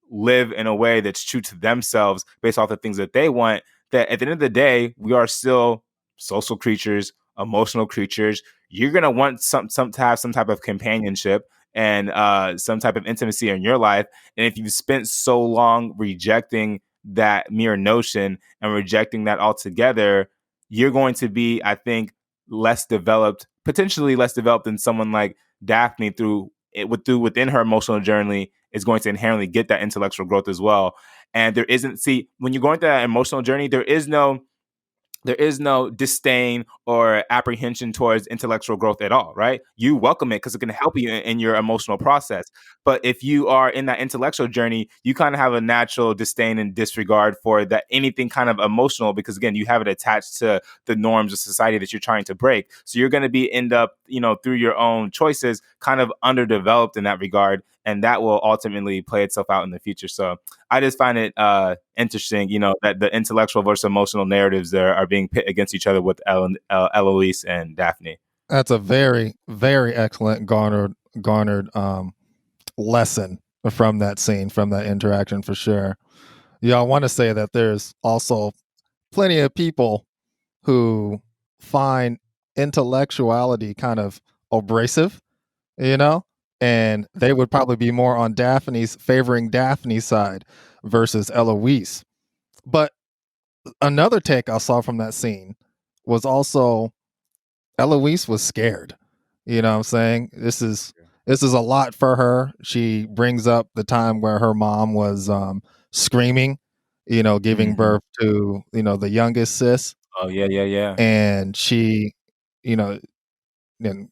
live in a way that's true to themselves based off the things that they want, that at the end of the day, we are still social creatures, emotional creatures. You're going to want some to have some type of companionship and some type of intimacy in your life. And if you've spent so long rejecting that mere notion and rejecting that altogether, you're going to be, I think, potentially less developed than someone like Daphne within her emotional journey is going to inherently get that intellectual growth as well. And when you're going through that emotional journey, there is no disdain or apprehension towards intellectual growth at all, right? You welcome it because it can help you in your emotional process. But if you are in that intellectual journey, you kind of have a natural disdain and disregard for that anything kind of emotional, because again, you have it attached to the norms of society that you're trying to break. So you're going to end up, through your own choices, kind of underdeveloped in that regard. And that will ultimately play itself out in the future. So I just find it interesting, that the intellectual versus emotional narratives there are being pit against each other with Eloise and Daphne. That's a very, very excellent garnered lesson from that scene, from that interaction, for sure. I want to say that there's also plenty of people who find intellectuality kind of abrasive, and they would probably be more on favoring Daphne's side versus Eloise. But another take I saw from that scene was also Eloise was scared. You know what I'm saying? This is a lot for her. She brings up the time where her mom was screaming, giving birth to, the youngest sis. Oh yeah. And she, you know, and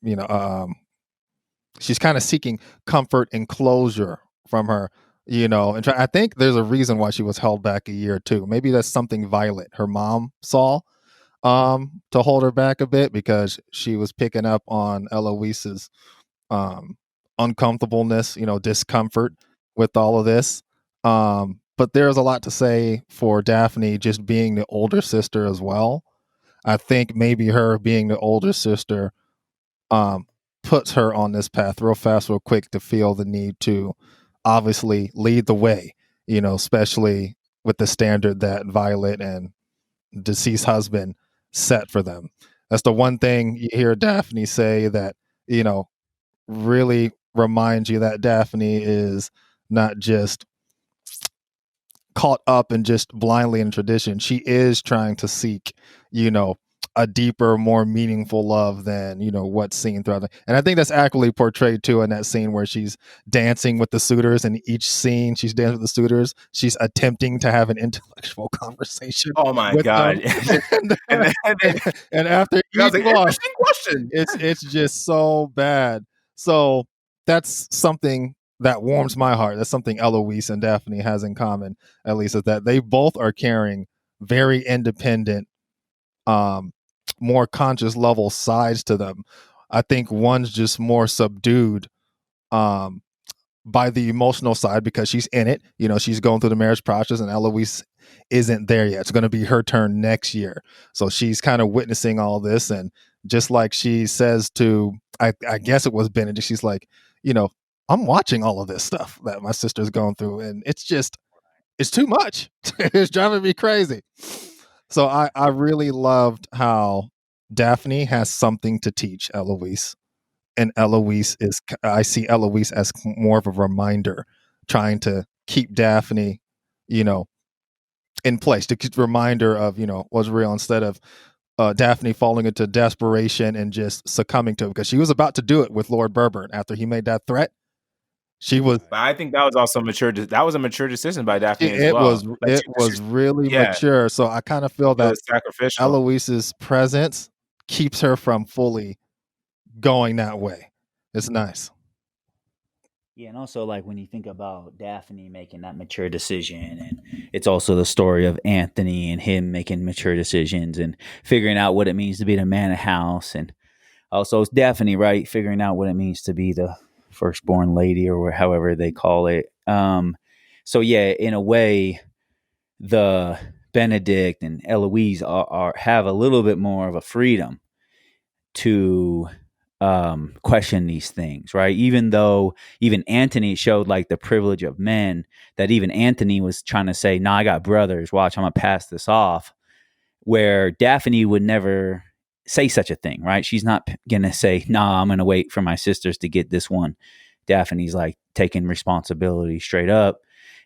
she's kind of seeking comfort and closure from her, and I think there's a reason why she was held back a year or two. Maybe that's something Violet, her mom, saw to hold her back a bit, because she was picking up on Eloise's uncomfortableness, discomfort with all of this. But there's a lot to say for Daphne just being the older sister as well. I think maybe her being the older sister puts her on this path real fast, real quick, to feel the need to obviously lead the way, especially with the standard that Violet and deceased husband set for them. That's the one thing you hear Daphne say that, really reminds you that Daphne is not just caught up and just blindly in tradition. She is trying to seek, a deeper, more meaningful love than, what's seen throughout and I think that's accurately portrayed too in that scene where she's dancing with the suitors, and each scene she's dancing with the suitors, she's attempting to have an intellectual conversation. Oh my with God. them. and after each one, interesting question. it's just so bad. So that's something that warms my heart. That's something Eloise and Daphne has in common, at least, is that they both are carrying very independent, more conscious level sides to them. I think one's just more subdued by the emotional side because she's in it. She's going through the marriage process, and Eloise isn't there yet. It's going to be her turn next year. So she's kind of witnessing all this. And just like she says to, I guess it was Benedict, she's like, I'm watching all of this stuff that my sister's going through, and it's too much. It's driving me crazy. So I really loved how Daphne has something to teach Eloise, and I see Eloise as more of a reminder, trying to keep Daphne, in place, to keep the reminder of, what's real, instead of Daphne falling into desperation and just succumbing to it, because she was about to do it with Lord Berber after he made that threat. She was. But I think that was also mature. That was a mature decision by Daphne as It well. was really mature. So I kind of feel It that was sacrificial. Eloise's presence keeps her from fully going that way. It's nice. Yeah, and also like when you think about Daphne making that mature decision, and it's also the story of Anthony and him making mature decisions and figuring out what it means to be the man of house, and also it's Daphne, right, figuring out what it means to be the firstborn lady, or however they call it. So yeah, in a way, the Benedict and Eloise have a little bit more of a freedom to question these things, right? Even though even Anthony showed like the privilege of men, that even Anthony was trying to say, "Nah, I got brothers. Watch, I'm gonna pass this off." Where Daphne would never say such a thing, right? She's not gonna say, "Nah, I'm gonna wait for my sisters to get this one." Daphne's like taking responsibility straight up.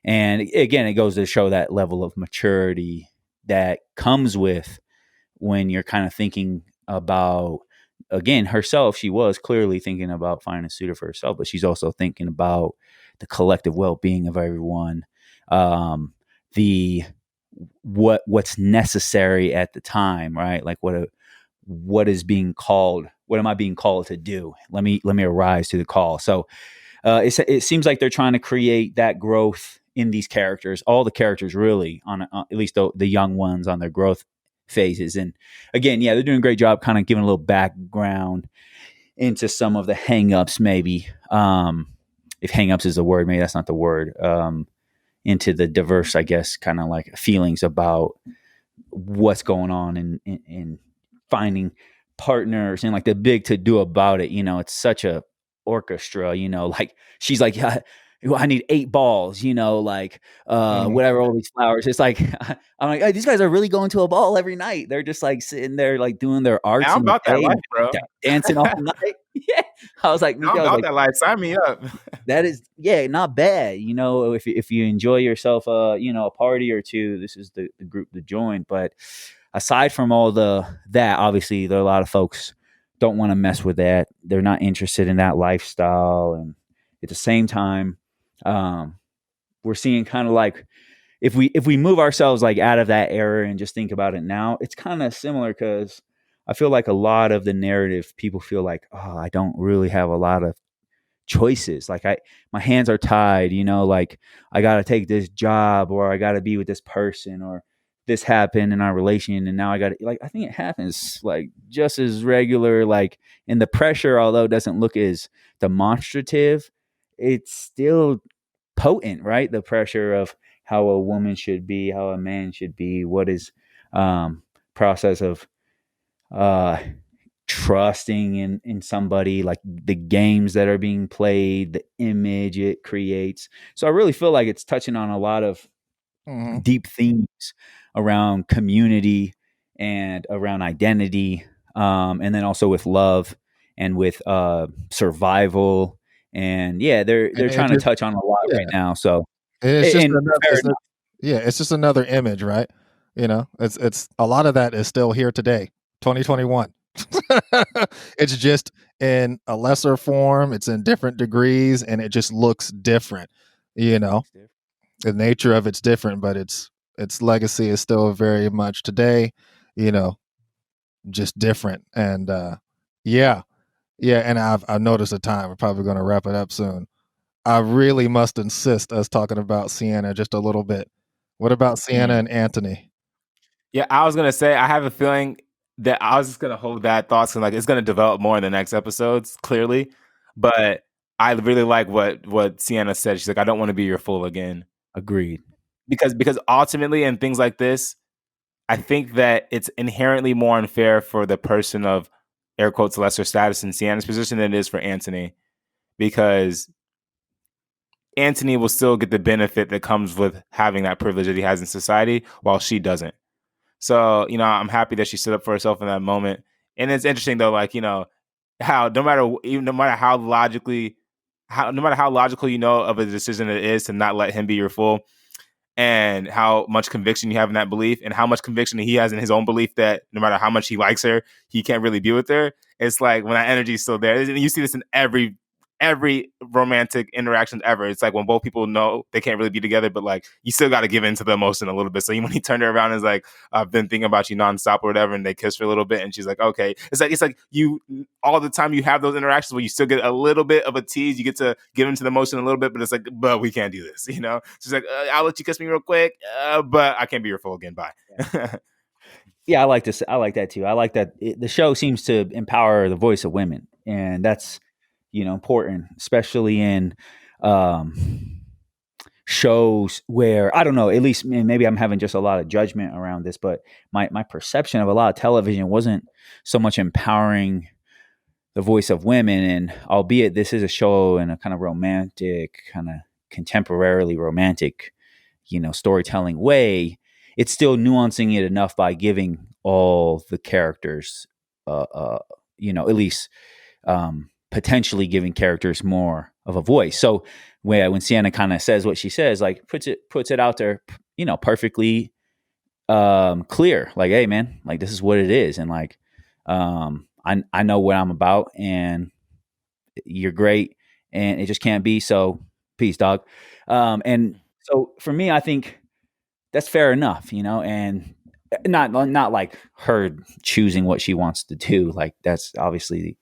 And again, it goes to show that level of maturity that comes with when you're kind of thinking about, again, herself. She was clearly thinking about finding a suitor for herself, but she's also thinking about the collective well-being of everyone, the what's necessary at the time, right? Like what is being called, what am I being called to do? Let me arise to the call. So it seems like they're trying to create that growth in these characters, all the characters really, on at least the young ones on their growth phases. And again, yeah, they're doing a great job kind of giving a little background into some of the hangups, maybe. If hangups is a word, maybe that's not the word. Into the diverse, I guess, kind of like feelings about what's going on in finding partners and like the big to do about it. It's such a orchestra, like she's like, yeah, I need 8 balls, like whatever, all these flowers. It's like, I'm like, hey, these guys are really going to a ball every night. They're just like sitting there, like doing their arts. I'm about that life, bro. Dancing all night. Yeah. I was like, I'm about that life. Sign me up. That is, yeah, not bad. If you enjoy yourself, a party or two, this is the group to join. But aside from all that, obviously there are a lot of folks don't want to mess with that. They're not interested in that lifestyle. And at the same time, we're seeing kind of like, if we move ourselves like out of that era and just think about it now, it's kind of similar, because I feel like a lot of the narrative, people feel like, oh, I don't really have a lot of choices. Like my hands are tied, like I got to take this job, or I got to be with this person, or this happened in our relation. And now I got to, like, I think it happens like just as regular, like, and the pressure, although it doesn't look as demonstrative, it's still potent, right? The pressure of how a woman should be, how a man should be, what is process of trusting in somebody, like the games that are being played, the image it creates. So I really feel like it's touching on a lot of deep themes around community and around identity, and then also with love and with survival. And yeah, they're trying to touch on a lot right now. So it's just another image, right? It's a lot of that is still here today, 2021. It's just in a lesser form, it's in different degrees, and it just looks different. The nature of it's different, but its legacy is still very much today, just different. And yeah, and I've noticed the time. We're probably going to wrap it up soon. I really must insist us talking about Sienna just a little bit. What about Sienna and Anthony? Yeah, I was gonna say, I have a feeling that I was just gonna hold that thoughts, and like it's gonna develop more in the next episodes, clearly. But I really like what Sienna said. She's like, I don't want to be your fool again. Agreed. Because ultimately, in things like this, I think that it's inherently more unfair for the person of air quotes lesser status in Sienna's position than it is for Anthony, because Anthony will still get the benefit that comes with having that privilege that he has in society, while she doesn't. So, I'm happy that she stood up for herself in that moment. And it's interesting though, like, how no matter how logical of a decision it is to not let him be your fool, and how much conviction you have in that belief, and how much conviction he has in his own belief that no matter how much he likes her, he can't really be with her. It's like when that energy is still there, you see this in every romantic interaction ever. It's like when both people know they can't really be together, but like you still got to give into the emotion a little bit. So when he turned her around and is like, I've been thinking about you nonstop or whatever, and they kiss for a little bit, and she's like, okay. It's like you, all the time you have those interactions where you still get a little bit of a tease, you get to give into the emotion a little bit, but it's like, but we can't do this, She's like, I'll let you kiss me real quick, but I can't be your fool again. Bye. Yeah, I like this. I like that too. I like that the show seems to empower the voice of women, and that's important, especially in shows where, I don't know, at least maybe I'm having just a lot of judgment around this, but my perception of a lot of television wasn't so much empowering the voice of women. And albeit this is a show in a kind of romantic, kind of contemporarily romantic, storytelling way, it's still nuancing it enough by giving all the characters, at least potentially giving characters more of a voice. So when Sienna kind of says what she says, like puts it out there, perfectly clear, like, hey man, like this is what it is, and like I know what I'm about, and you're great, and it just can't be. So peace, dog. And so for me, I think that's fair enough, and not like her choosing what she wants to do. Like that's obviously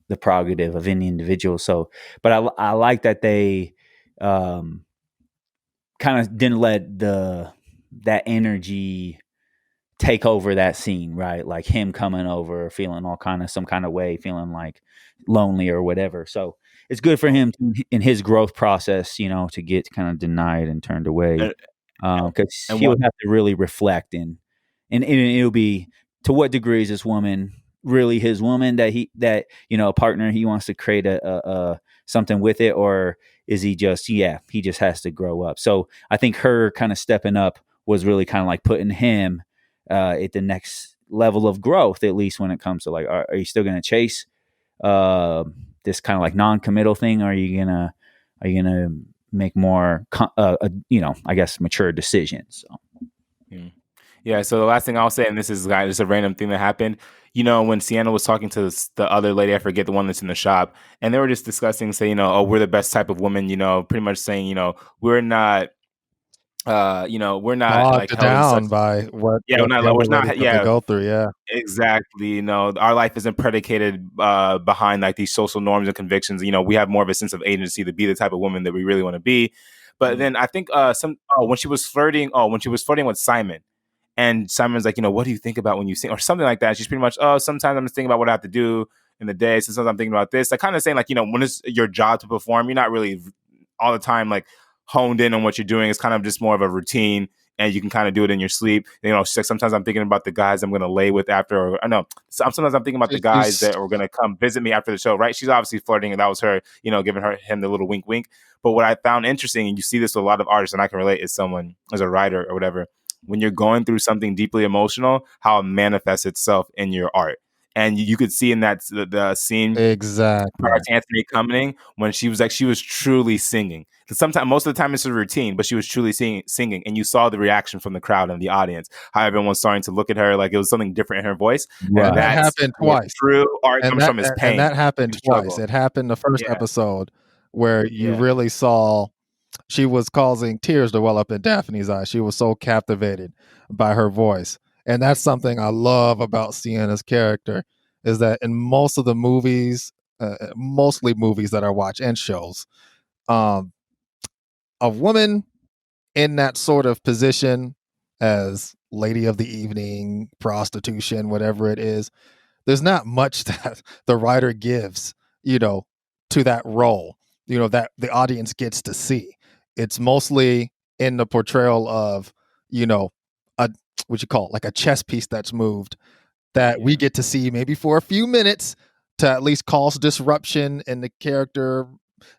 the prerogative of any individual. So, but I like that they kind of didn't let that energy take over that scene, right? Like him coming over, feeling all kind of some kind of way, feeling like lonely or whatever. So it's good for him in his growth process, to get kind of denied and turned away, And, because and he what would have to really reflect, and it'll be to what degree is this woman really his woman, that a partner he wants to create a something with it, or is he just he just has to grow up. So I think her kind of stepping up was really kind of like putting him at the next level of growth, at least when it comes to like, are you still going to chase this kind of like non-committal thing, or are you gonna make more I guess mature decisions? So. Yeah, so the last thing I'll say, and this is just a random thing that happened, when Sienna was talking to the other lady, I forget the one that's in the shop, and they were just discussing, saying, oh, we're the best type of woman, pretty much saying, we're not, we're not like Bogged held in such, down by what yeah, what the we're other ladies not, have to yeah, go through. Yeah. exactly. Our life isn't predicated behind like these social norms and convictions. We have more of a sense of agency to be the type of woman that we really want to be. But then I think when she was flirting with Simon, and Simon's like, what do you think about when you sing, or something like that. She's pretty much, oh, sometimes I'm just thinking about what I have to do in the day. Sometimes I'm thinking about this. Like kind of saying like, when it's your job to perform, you're not really all the time like honed in on what you're doing. It's kind of just more of a routine, and you can kind of do it in your sleep. She's like, sometimes I'm thinking about the guys I'm going to lay with after, or I know sometimes I'm thinking about the guys She's that are going to come visit me after the show, right? She's obviously flirting, and that was her, giving him the little wink, wink. But what I found interesting, and you see this with a lot of artists, and I can relate, is someone as a writer or whatever, when you're going through something deeply emotional, how it manifests itself in your art. And you could see in that the scene exactly. prior to Anthony coming, when she was truly singing. Because sometimes, most of the time, it's a routine, but she was truly singing, and you saw the reaction from the crowd and the audience, how everyone was starting to look at her like it was something different in her voice, Right. and And that that's happened where twice. true art And comes from, is pain that happened and twice. struggle. It happened the first Yeah, episode where you yeah. really saw she was causing tears to well up in Daphne's eyes. She was so captivated by her voice. And that's something I love about Sienna's character, is that in most of the movies, mostly movies that I watch and shows, um, a woman in that sort of position as lady of the evening, prostitution, whatever it is, there's not much that the writer gives, to that role, that the audience gets to see. It's mostly in the portrayal of, a what you call it, like a chess piece that's moved, that we get to see maybe for a few minutes to at least cause disruption in the character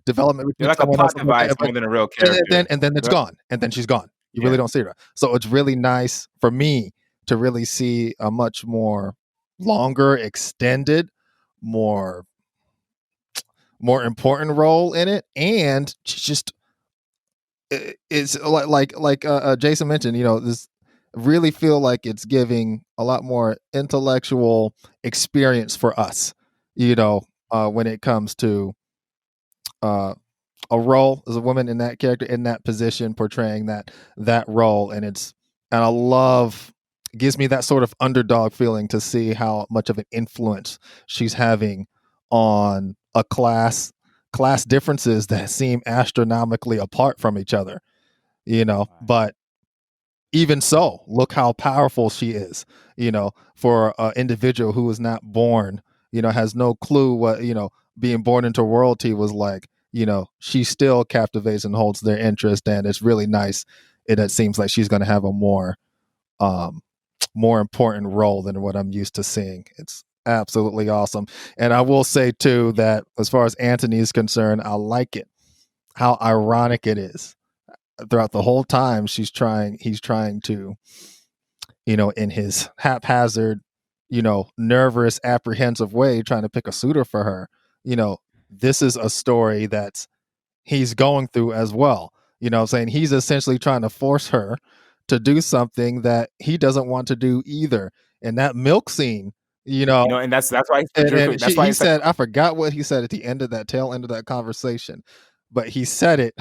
development They're between like a someone else plot device more than a real character. and then it's They're- gone, and then she's gone. You really Yeah. don't see her. So it's really nice for me to really see a much more longer, extended, more important role in it, and just it's like Jason mentioned. This really feel like it's giving a lot more intellectual experience for us. When it comes to uh, a role as a woman in that character, in that position, portraying that role, and I love, it gives me that sort of underdog feeling to see how much of an influence she's having on a class differences that seem astronomically apart from each other, but even so, look how powerful she is, for an individual who was not born, has no clue what, being born into royalty was like. She still captivates and holds their interest, and it's really nice. It seems like she's going to have a um, more important role than what I'm used to seeing. It's absolutely awesome. And I will say too that as far as Anthony is concerned, I like it, how ironic it is throughout the whole time he's trying to, in his haphazard, nervous, apprehensive way, trying to pick a suitor for her. This is a story that he's going through as well. What I'm saying, he's essentially trying to force her to do something that he doesn't want to do either. And that milk scene, and that's why and that's why he it's like, said, I forgot what he said at the end of that tail end of that conversation, but he said it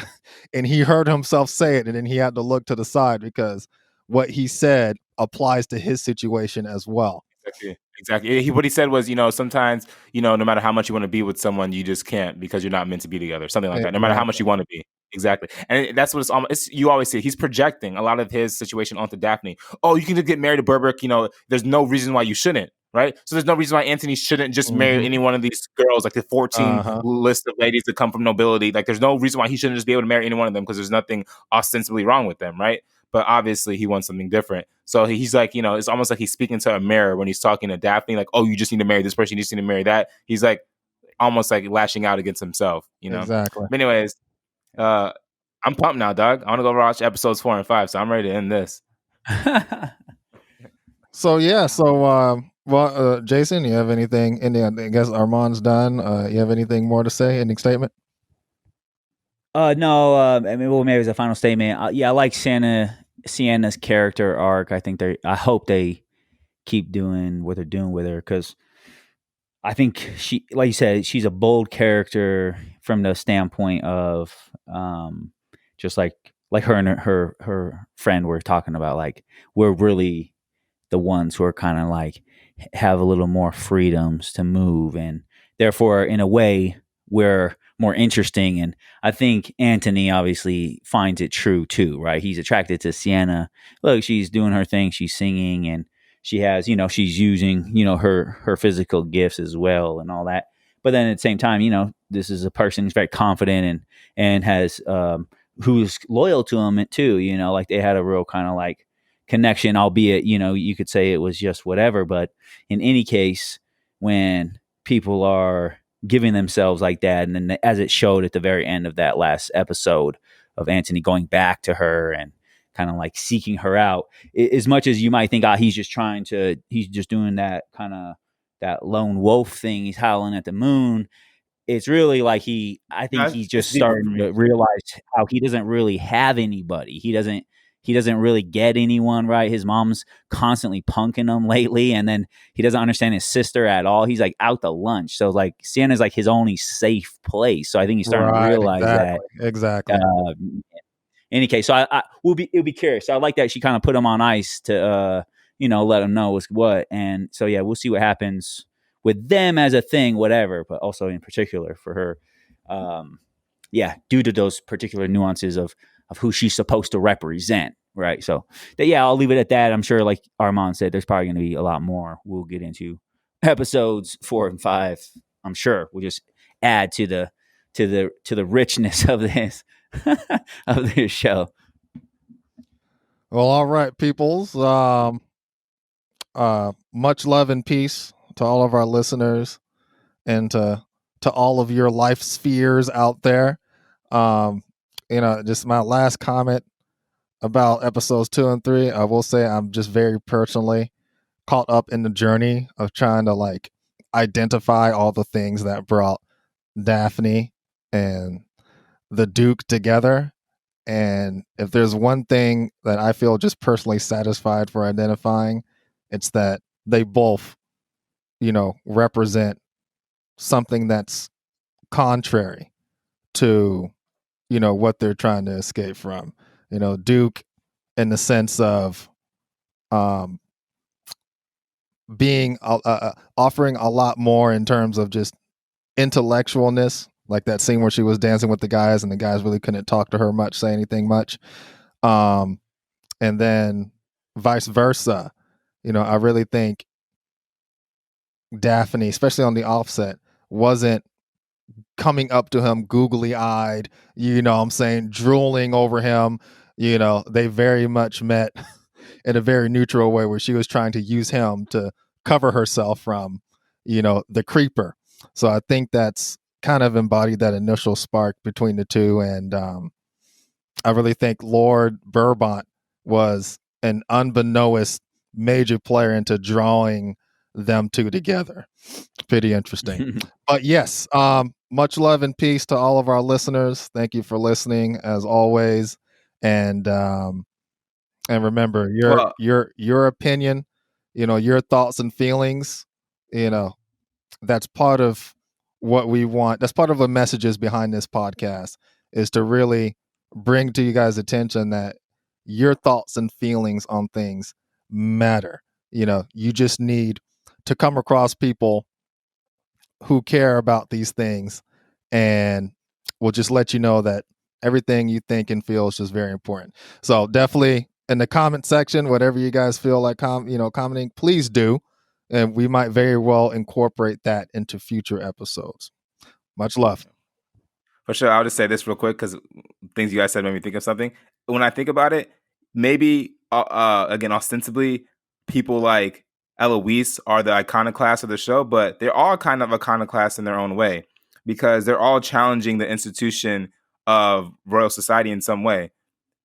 and he heard himself say it. And then he had to look to the side because what he said applies to his situation as well. Exactly. What he said was, sometimes, no matter how much you want to be with someone, you just can't because you're not meant to be together. Something like that. No matter how much you want to be. Exactly. And that's what it's almost. You always see he's projecting a lot of his situation onto Daphne. Oh, you can just get married to Burberk. There's no reason why you shouldn't. Right. So there's no reason why Anthony shouldn't just marry any one of these girls, like the 14 list of ladies that come from nobility. Like there's no reason why he shouldn't just be able to marry any one of them because there's nothing ostensibly wrong with them. Right. But obviously he wants something different. So he's like, it's almost like he's speaking to a mirror when he's talking to Daphne, like, oh, you just need to marry this person, you just need to marry that. He's like almost like lashing out against himself, Exactly. But anyways, I'm pumped now, Doug. I want to go watch episodes 4 and 5, so I'm ready to end this. So yeah, Jason, you have anything? I guess Armand's done. You have anything more to say? Ending statement? No. I mean, well, maybe as a final statement. Yeah, I like Sienna's character arc. I hope they keep doing what they're doing with her because I think she, like you said, she's a bold character from the standpoint of just like her and her friend were talking about. Like we're really the ones who are kind of like have a little more freedoms to move, and therefore, in a way, we're more interesting. And I think Anthony obviously finds it true too, right? He's attracted to Sienna. Look, she's doing her thing, she's singing, and she has, she's using, her physical gifts as well and all that. But then at the same time, this is a person who's very confident and has who's loyal to him too. Like they had a real kind of like connection, albeit, you could say it was just whatever. But in any case, when people are giving themselves like that, and then as it showed at the very end of that last episode of Anthony going back to her and kind of like seeking her out, as much as you might think, he's just doing that kind of that lone wolf thing, he's howling at the moon. It's really like I think he's just starting to realize how he doesn't really have anybody. He doesn't really get anyone, right? His mom's constantly punking him lately, and then he doesn't understand his sister at all. He's like out to lunch. So like Sienna's like his only safe place. So I think he's starting to realize that. Exactly. Any case, so it'll be curious. So I like that she kind of put him on ice to let him know what's what. And so yeah, we'll see what happens with them as a thing, whatever, but also in particular for her. Due to those particular nuances of who she's supposed to represent, right? So I'll leave it at that. I'm sure, like Armand said, there's probably going to be a lot more we'll get into episodes 4 and 5. I'm sure we'll just add to the richness of this of this show. Well, all right, peoples. Much love and peace to all of our listeners and to all of your life spheres out there. Just my last comment about episodes 2 and 3. I will say I'm just very personally caught up in the journey of trying to like identify all the things that brought Daphne and the Duke together. And if there's one thing that I feel just personally satisfied for identifying, it's that they both, represent something that's contrary to, what they're trying to escape from. Duke in the sense of being offering a lot more in terms of just intellectualness, like that scene where she was dancing with the guys and the guys really couldn't talk to her much, say anything much. And then vice versa. I really think Daphne, especially on the offset, wasn't coming up to him googly eyed, drooling over him. They very much met in a very neutral way where she was trying to use him to cover herself from, the creeper. So I think that's kind of embodied that initial spark between the two. And I really think Lord Burbont was an unbeknownst major player into drawing them two together. Pretty interesting. But yes, much love and peace to all of our listeners. Thank you for listening as always. And And remember, Well, your opinion, your thoughts and feelings, that's part of what we want. That's part of the messages behind this podcast, is to really bring to you guys' attention that your thoughts and feelings on things matter. You just need to come across people who care about these things and will just let you know that everything you think and feel is just very important. So definitely in the comment section, whatever you guys feel like commenting, please do. And we might very well incorporate that into future episodes. Much love. for sure. I'll just say this real quick because things you guys said made me think of something. When I think about it, maybe again, ostensibly, people like Eloise are the iconoclast of the show, but they're all kind of iconoclast in their own way because they're all challenging the institution of royal society in some way.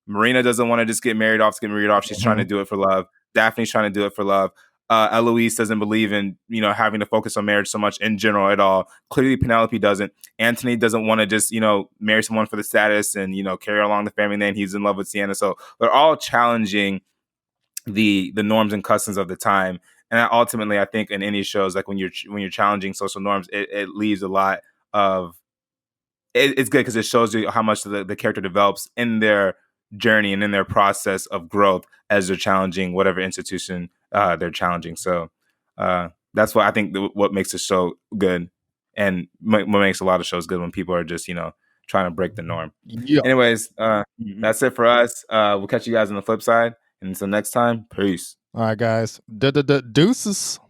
Marina doesn't want to just get married off to get married off. She's trying to do it for love. Daphne's trying to do it for love. Eloise doesn't believe in, having to focus on marriage so much in general at all. Clearly, Penelope doesn't. Anthony doesn't want to just, marry someone for the status and, carry along the family name. He's in love with Sienna. So they're all challenging the norms and customs of the time. And ultimately, I think in any shows, like when you're challenging social norms, it leaves a lot of it's good because it shows you how much the character develops in their journey and in their process of growth as they're challenging whatever institution they're challenging. So that's what I think what makes the show good, and what makes a lot of shows good when people are just trying to break the norm. Yeah. Anyways, that's it for us. We'll catch you guys on the flip side, and until next time, peace. All right, guys. Deuces.